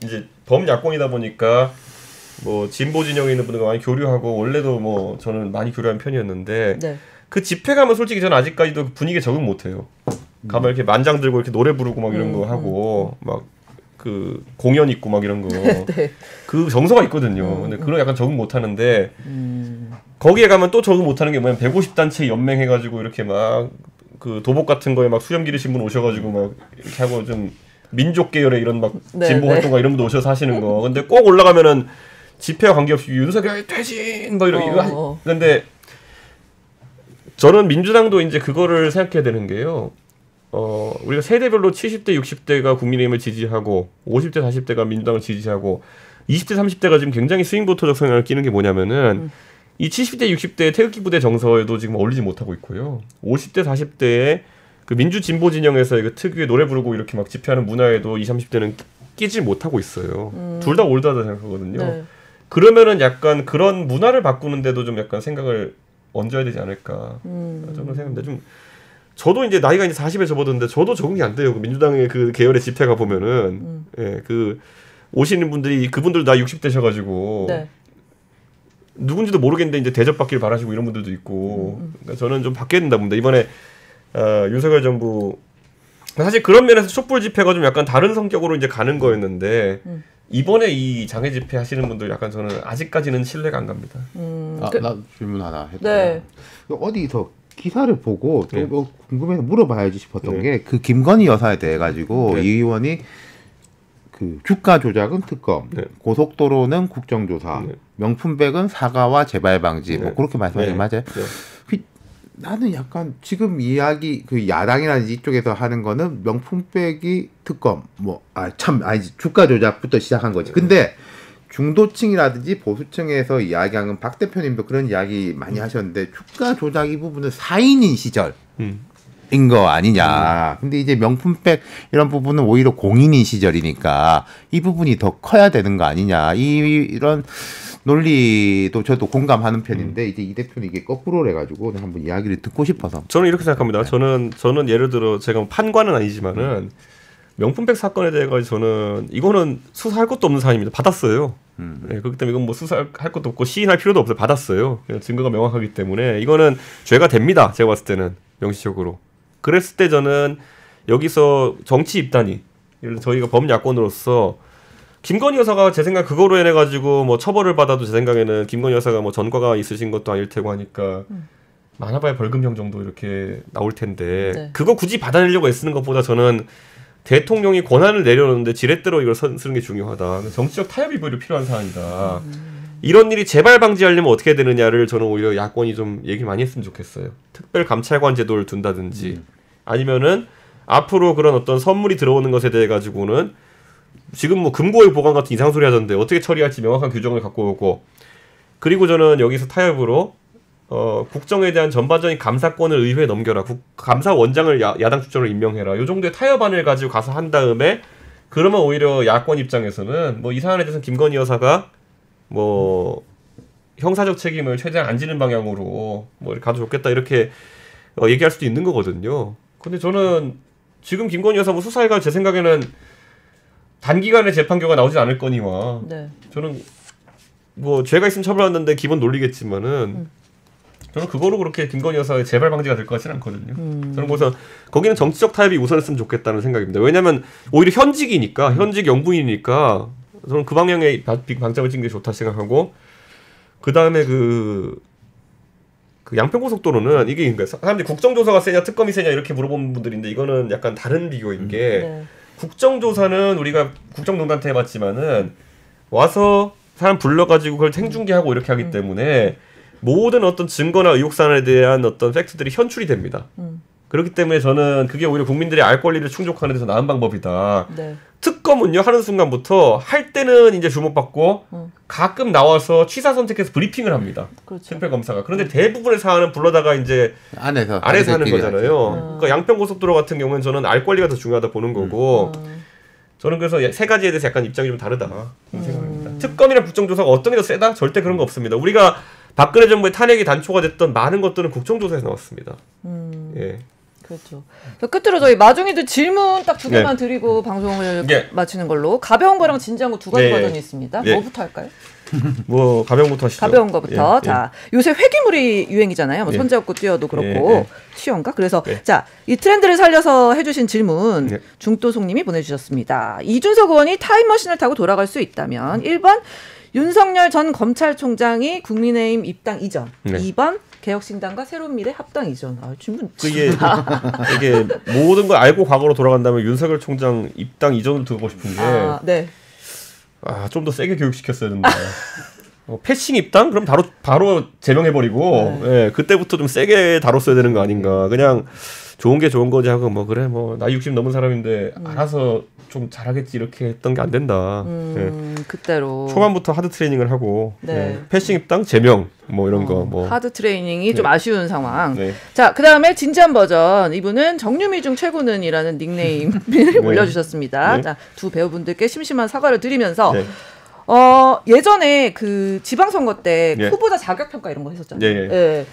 이제 범야권이다 보니까 뭐 진보 진영에 있는 분들과 많이 교류하고 원래도 뭐 저는 많이 교류한 편이었는데 그 집회 가면 솔직히 저는 아직까지도 분위기에 적응 못해요. 가면 이렇게 만장 들고 이렇게 노래 부르고 막 이런 거 하고 막 그 공연 있고 막 이런 거 그 정서가 있거든요. 근데 그런 약간 적응 못하는데 거기에 가면 또 적응 못하는 게 뭐냐면 150단체 연맹해가지고 이렇게 막 그 도복 같은 거에 막 수염 기르신 분 오셔가지고 막 이렇게 하고 좀 민족 계열의 이런 막 진보 활동가 이런 분도 오셔서 하시는 거. 근데 꼭 올라가면은 집회와 관계없이 윤석열 퇴진 뭐 이거 근데 저는 민주당도 이제 그거를 생각해야 되는 게요. 우리가 세대별로 70대 60대가 국민의힘을 지지하고 50대 40대가 민주당을 지지하고 20대 30대가 지금 굉장히 스윙보터적 성향을 띠는 게 뭐냐면은 이 70대 60대의 태극기 부대 정서에도 지금 어울리지 못하고 있고요. 50대 40대의 그 민주 진보 진영에서 그 특유의 노래 부르고 이렇게 막 집회하는 문화에도 20, 30대는 끼지 못하고 있어요. 둘 다 올드하다 생각하거든요. 그러면은 약간 그런 문화를 바꾸는데도 좀 약간 생각을 얹어야 되지 않을까. 저는 생각합니다. 좀 저도 이제 나이가 이제 40에 접어드는데 저도 적응이 안 돼요. 민주당의 그 계열의 집회가 보면은 그 오시는 분들이 그분들 다 60대셔가지고 누군지도 모르겠는데 이제 대접받길 바라시고 이런 분들도 있고 그러니까 저는 좀 바뀌어야 된다 봅니다. 이번에 윤석열 정부 사실 그런 면에서 촛불 집회가 좀 약간 다른 성격으로 이제 가는 거였는데 이번에 이 장애 집회 하시는 분들 약간 저는 아직까지는 신뢰가 안 갑니다. 나 질문 하나 했다. 네. 어디서 기사를 보고 또 궁금해서 물어봐야지 싶었던 게 그 김건희 여사에 대해 가지고 이 의원이 그 주가 조작은 특검, 고속도로는 국정조사, 명품백은 사과와 재발 방지 뭐 그렇게 말씀하신 맞아요? 나는 약간 지금 이야기 그 야당이라든지 이쪽에서 하는 거는 명품백이 특검 주가 조작부터 시작한 거지. 근데 중도층이라든지 보수층에서 이야기하는 박 대표님도 그런 이야기 많이 하셨는데 주가 조작 이 부분은 사인인 시절인 거 아니냐. 근데 이제 명품백 이런 부분은 오히려 공인인 시절이니까 이 부분이 더 커야 되는 거 아니냐. 이런 논리도 저도 공감하는 편인데 이제 이 대표는 이게 거꾸로 해가지고 한번 이야기를 듣고 싶어서. 저는 이렇게 생각합니다. 저는 예를 들어 제가 판관은 아니지만은 명품백 사건에 대해 저는 이거는 수사할 것도 없는 사안입니다. 받았어요. 네, 그렇기 때문에 이건 뭐 수사할 것도 없고 시인할 필요도 없어요. 받았어요. 증거가 명확하기 때문에 이거는 죄가 됩니다. 제가 봤을 때는 명시적으로. 그랬을 때 저는 여기서 정치 입단이 저희가 범야권으로서 김건희 여사가 제 생각 그거로 인해 가지고 뭐 처벌을 받아도 제 생각에는 김건희 여사가 뭐 전과가 있으신 것도 아닐 테고 하니까 많아봐야 벌금형 정도 이렇게 나올 텐데 그거 굳이 받아내려고 애쓰는 것보다 저는 대통령이 권한을 내려놓는데 지렛대로 이걸 쓰는 게 중요하다. 정치적 타협이 오히려 필요한 사안이다. 이런 일이 재발 방지하려면 어떻게 해야 되느냐를 저는 오히려 야권이 좀 얘기 많이 했으면 좋겠어요. 특별감찰관 제도를 둔다든지 아니면은 앞으로 그런 어떤 선물이 들어오는 것에 대해 가지고는 지금 뭐 금고의 보관 같은 이상 소리 하던데 어떻게 처리할지 명확한 규정을 갖고 오고 그리고 저는 여기서 타협으로 국정에 대한 전반적인 감사권을 의회에 넘겨라. 감사원장을 야당 추천으로 임명해라. 이 정도의 타협안을 가지고 가서 한 다음에 그러면 오히려 야권 입장에서는 뭐 이 사안에 대해서 김건희 여사가 뭐 형사적 책임을 최대한 안 지는 방향으로 뭐 이렇게 가도 좋겠다 이렇게 얘기할 수도 있는 거거든요. 근데 저는 지금 김건희 여사 뭐 수사해가 제 생각에는 단기간에 재판 결과 나오진 않을 거니와 저는 뭐 죄가 있으면 처벌받는데 기본 논리겠지만은 저는 그거로 그렇게 김건희 여사의 재발 방지가 될 것 같지는 않거든요. 저는 그래서 거기는 정치적 타협이 우선했으면 좋겠다는 생각입니다. 왜냐하면 오히려 현직이니까 현직 영부인이니까 저는 그 방향에 방점을 찍는 게 좋다 생각하고 그 다음에 그 양평고속도로는 이게 그러니까 사람들이 국정조사가 세냐 특검이 세냐 이렇게 물어보는 분들인데 이거는 약간 다른 비교인 게 국정조사는 우리가 국정농단태 해봤지만은 와서 사람 불러가지고 그걸 생중계하고 이렇게 하기 때문에 모든 어떤 증거나 의혹사안에 대한 어떤 팩트들이 현출이 됩니다. 그렇기 때문에 저는 그게 오히려 국민들의 알 권리를 충족하는 데서 나은 방법이다. 특검은요 하는 순간부터 할 때는 이제 주목받고 가끔 나와서 취사 선택해서 브리핑을 합니다. 특별검사가. 그런데 대부분의 사안은 불러다가 이제 안에서 하는 거잖아요. 그러니까 양평고속도로 같은 경우는 저는 알 권리가 더 중요하다 보는 거고 저는 그래서 세 가지에 대해서 약간 입장이 좀 다르다 생각합니다. 특검이나 국정조사가 어떤 게 더 세다? 절대 그런 거 없습니다. 우리가 박근혜 정부의 탄핵이 단초가 됐던 많은 것들은 국정조사에서 나왔습니다. 예. 그렇죠. 끝으로 저희 마중이들 질문 딱 두 개만 드리고 방송을 마치는 걸로. 가벼운 거랑 진지한 거 두 가지 버전이 있습니다. 뭐부터 할까요? 뭐 가벼운부터 하시죠. 가벼운 거부터. 자, 요새 회기물이 유행이잖아요. 뭐 손잡고 뛰어도 그렇고 튀어인가? 그래서 자, 이 트렌드를 살려서 해주신 질문 중도송님이 보내주셨습니다. 이준석 의원이 타임머신을 타고 돌아갈 수 있다면 1번 윤석열 전 검찰총장이 국민의힘 입당 이전, 2번 개혁신당과 새로운 미래 합당 이전. 질문. 이게 모든 걸 알고 과거로 돌아간다면 윤석열 총장 입당 이전을 두고 싶은 게. 좀 더 세게 교육시켰어야 된다. 패싱 입당? 그럼 바로 제명해버리고, 그때부터 좀 세게 다뤘어야 되는 거 아닌가. 그냥 좋은 게 좋은 거지 하고, 뭐, 그래, 뭐, 나이 60 넘은 사람인데, 알아서 좀 잘하겠지, 이렇게 했던 게 안 된다. 그때로. 초반부터 하드 트레이닝을 하고, 패싱 입당, 제명, 뭐, 이런 거. 뭐. 하드 트레이닝이 좀 아쉬운 상황. 자, 그 다음에 진지한 버전. 이분은 정유미 중 최고는이라는 닉네임을 올려주셨습니다. 자, 두 배우분들께 심심한 사과를 드리면서, 예전에 그 지방선거 때 후보자 자격평가 이런 거 했었잖아요.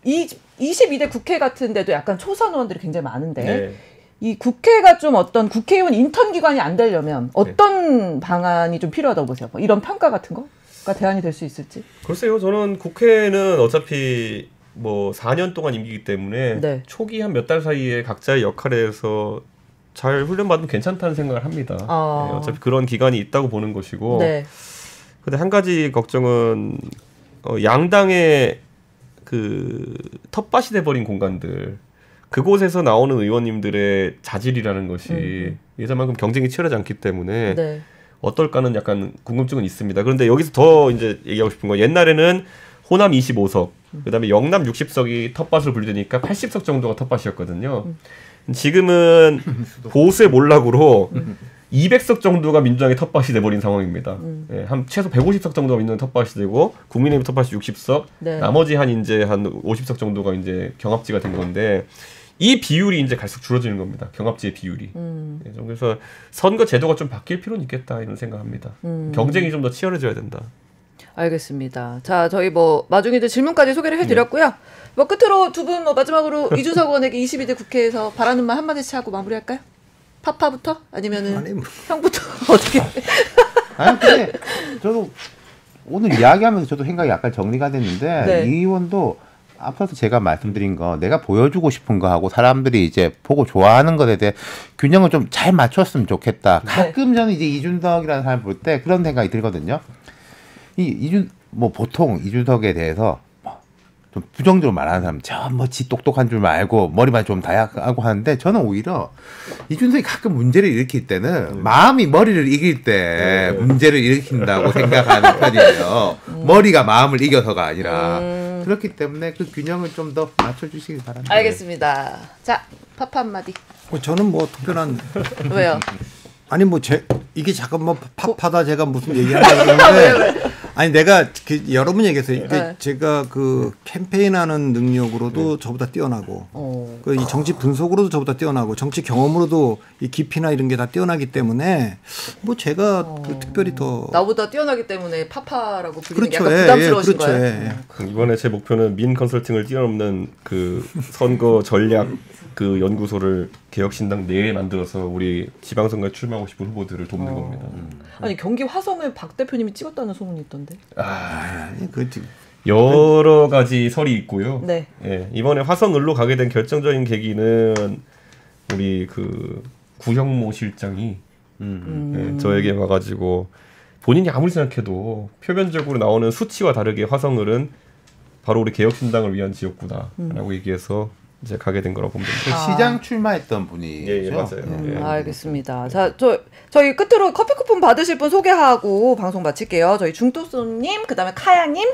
22대 국회 같은 데도 약간 초선 의원들이 굉장히 많은데 이 국회가 좀 어떤 국회의원 인턴 기관이 안 되려면 어떤 방안이 좀 필요하다고 보세요? 뭐 이런 평가 같은 거? 대안이 될 수 있을지. 글쎄요. 저는 국회는 어차피 뭐 4년 동안 임기이기 때문에 네. 초기 한 몇 달 사이에 각자의 역할에서 잘 훈련받으면 괜찮다는 생각을 합니다. 네, 어차피 그런 기간이 있다고 보는 것이고. 네. 근데 한 가지 걱정은 양당의 그 텃밭이 돼버린 공간들, 그곳에서 나오는 의원님들의 자질이라는 것이 예전만큼 경쟁이 치열하지 않기 때문에 네. 어떨까는 약간 궁금증은 있습니다. 그런데 여기서 더 이제 얘기하고 싶은 건 옛날에는 호남 25석, 그다음에 영남 60석이 텃밭을 불리니까 80석 정도가 텃밭이었거든요. 지금은 보수의 몰락으로 200석 정도가 민주당의 텃밭이 돼버린 상황입니다. 예, 한 최소 150석 정도가 민주당 텃밭이 되고 국민의힘 텃밭이 60석, 네. 나머지 한 이제 한 50석 정도가 이제 경합지가 된 건데 이 비율이 이제 갈수록 줄어드는 겁니다. 경합지의 비율이. 예, 그래서 선거 제도가 좀 바뀔 필요는 있겠다 이런 생각합니다. 경쟁이 좀 더 치열해져야 된다. 알겠습니다. 자, 저희 뭐 마중이들 질문까지 소개를 해드렸고요. 뭐 끝으로 두 분 뭐 마지막으로 이준석 의원에게 22대 국회에서 바라는 말 한마디씩 하고 마무리할까요? 파파부터? 아니면은 아니, 뭐. 형부터 어떻게? 아니 근데 저도 오늘 이야기하면서 저도 생각이 약간 정리가 됐는데 네. 이 의원도 앞서서 제가 말씀드린 거 내가 보여주고 싶은 거 하고 사람들이 이제 보고 좋아하는 것에 대해 균형을 좀 잘 맞췄으면 좋겠다. 가끔 저는 이제 이준석이라는 사람 볼 때 그런 생각이 들거든요. 뭐 보통 이준석에 대해서 좀 부정적으로 말하는 사람, 저 뭐지 똑똑한 줄 알고 머리만 좀 다약하고 하는데 저는 오히려 이준석이 가끔 문제를 일으킬 때는 마음이 머리를 이길 때 문제를 일으킨다고 생각하는 편이에요. 머리가 마음을 이겨서가 아니라 그렇기 때문에 그 균형을 좀 더 맞춰주시기 바랍니다. 알겠습니다. 자, 파파 한마디. 저는 뭐 특별한 왜요? 아니 뭐 이게 잠깐 뭐 팝하다 제가 무슨 얘기하려고 그러는데 아니 내가 여러 번 얘기했어요. 이게 네. 제가 그 캠페인하는 능력으로도 저보다 뛰어나고 그 이 정치 분석으로도 저보다 뛰어나고 정치 경험으로도 이 깊이나 이런 게 다 뛰어나기 때문에 뭐 제가 그 특별히 더 나보다 뛰어나기 때문에 파파라고 부르는 게 그렇죠. 약간 부담스러우신 그렇죠. 거예요? 이번에 제 목표는 민 컨설팅을 뛰어넘는 그 선거 전략 그 연구소를 개혁신당 내에 만들어서 우리 지방선거에 출마하고 싶은 후보들을 돕는 겁니다. 아니 경기 화성을 박 대표님이 찍었다는 소문이 있던데. 아니 그 여러 가지 설이 있고요. 네. 예, 이번에 화성을로 가게 된 결정적인 계기는 우리 그 구형모 실장이 예, 저에게 와가지고 본인이 아무리 생각해도 표면적으로 나오는 수치와 다르게 화성을은 바로 우리 개혁신당을 위한 지역구다라고 얘기해서 이제 가게 된 거라고 보면 됩니다. 시장 출마했던 분이 예, 맞아요. 예. 알겠습니다. 자, 저희 끝으로 커피 쿠폰 받으실 분 소개하고 방송 마칠게요. 저희 중도수님, 그다음에 카야님,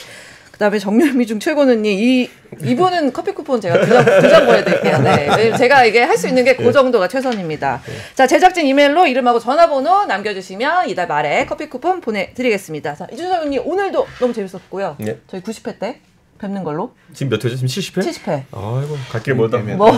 그다음에 정렬미중 최고는님 이분은 커피 쿠폰 제가 두 장 보내드릴게요. 네, 제가 이게 할 수 있는 게 그 정도가 최선입니다. 자, 제작진 이메일로 이름하고 전화번호 남겨주시면 이달 말에 커피 쿠폰 보내드리겠습니다. 자, 이준석 의원님 오늘도 너무 재밌었고요. 네. 저희 90회 때 뵙는 걸로. 지금 몇 회죠? 지금 70회? 70회. 아이고 갈 길 멀다. 뭐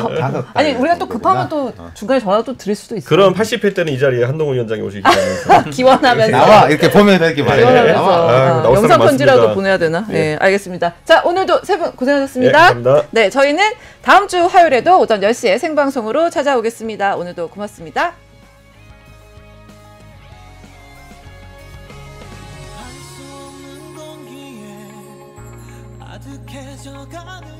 아니 우리가 또 급하면 또 중간에 전화 또 드릴 수도 있어요. 그럼 80회 때는 이 자리에 한동훈 위원장이 오시기 때문에 기원하면서 나와 이렇게 보면 이렇게 말해. 기원하면서 영상 편지라도 보내야 되나? 네, 알겠습니다. 자, 오늘도 세 분 고생하셨습니다. 네, 감사합니다. 네, 저희는 다음 주 화요일에도 오전 10시에 생방송으로 찾아오겠습니다. 오늘도 고맙습니다. 아득해져가는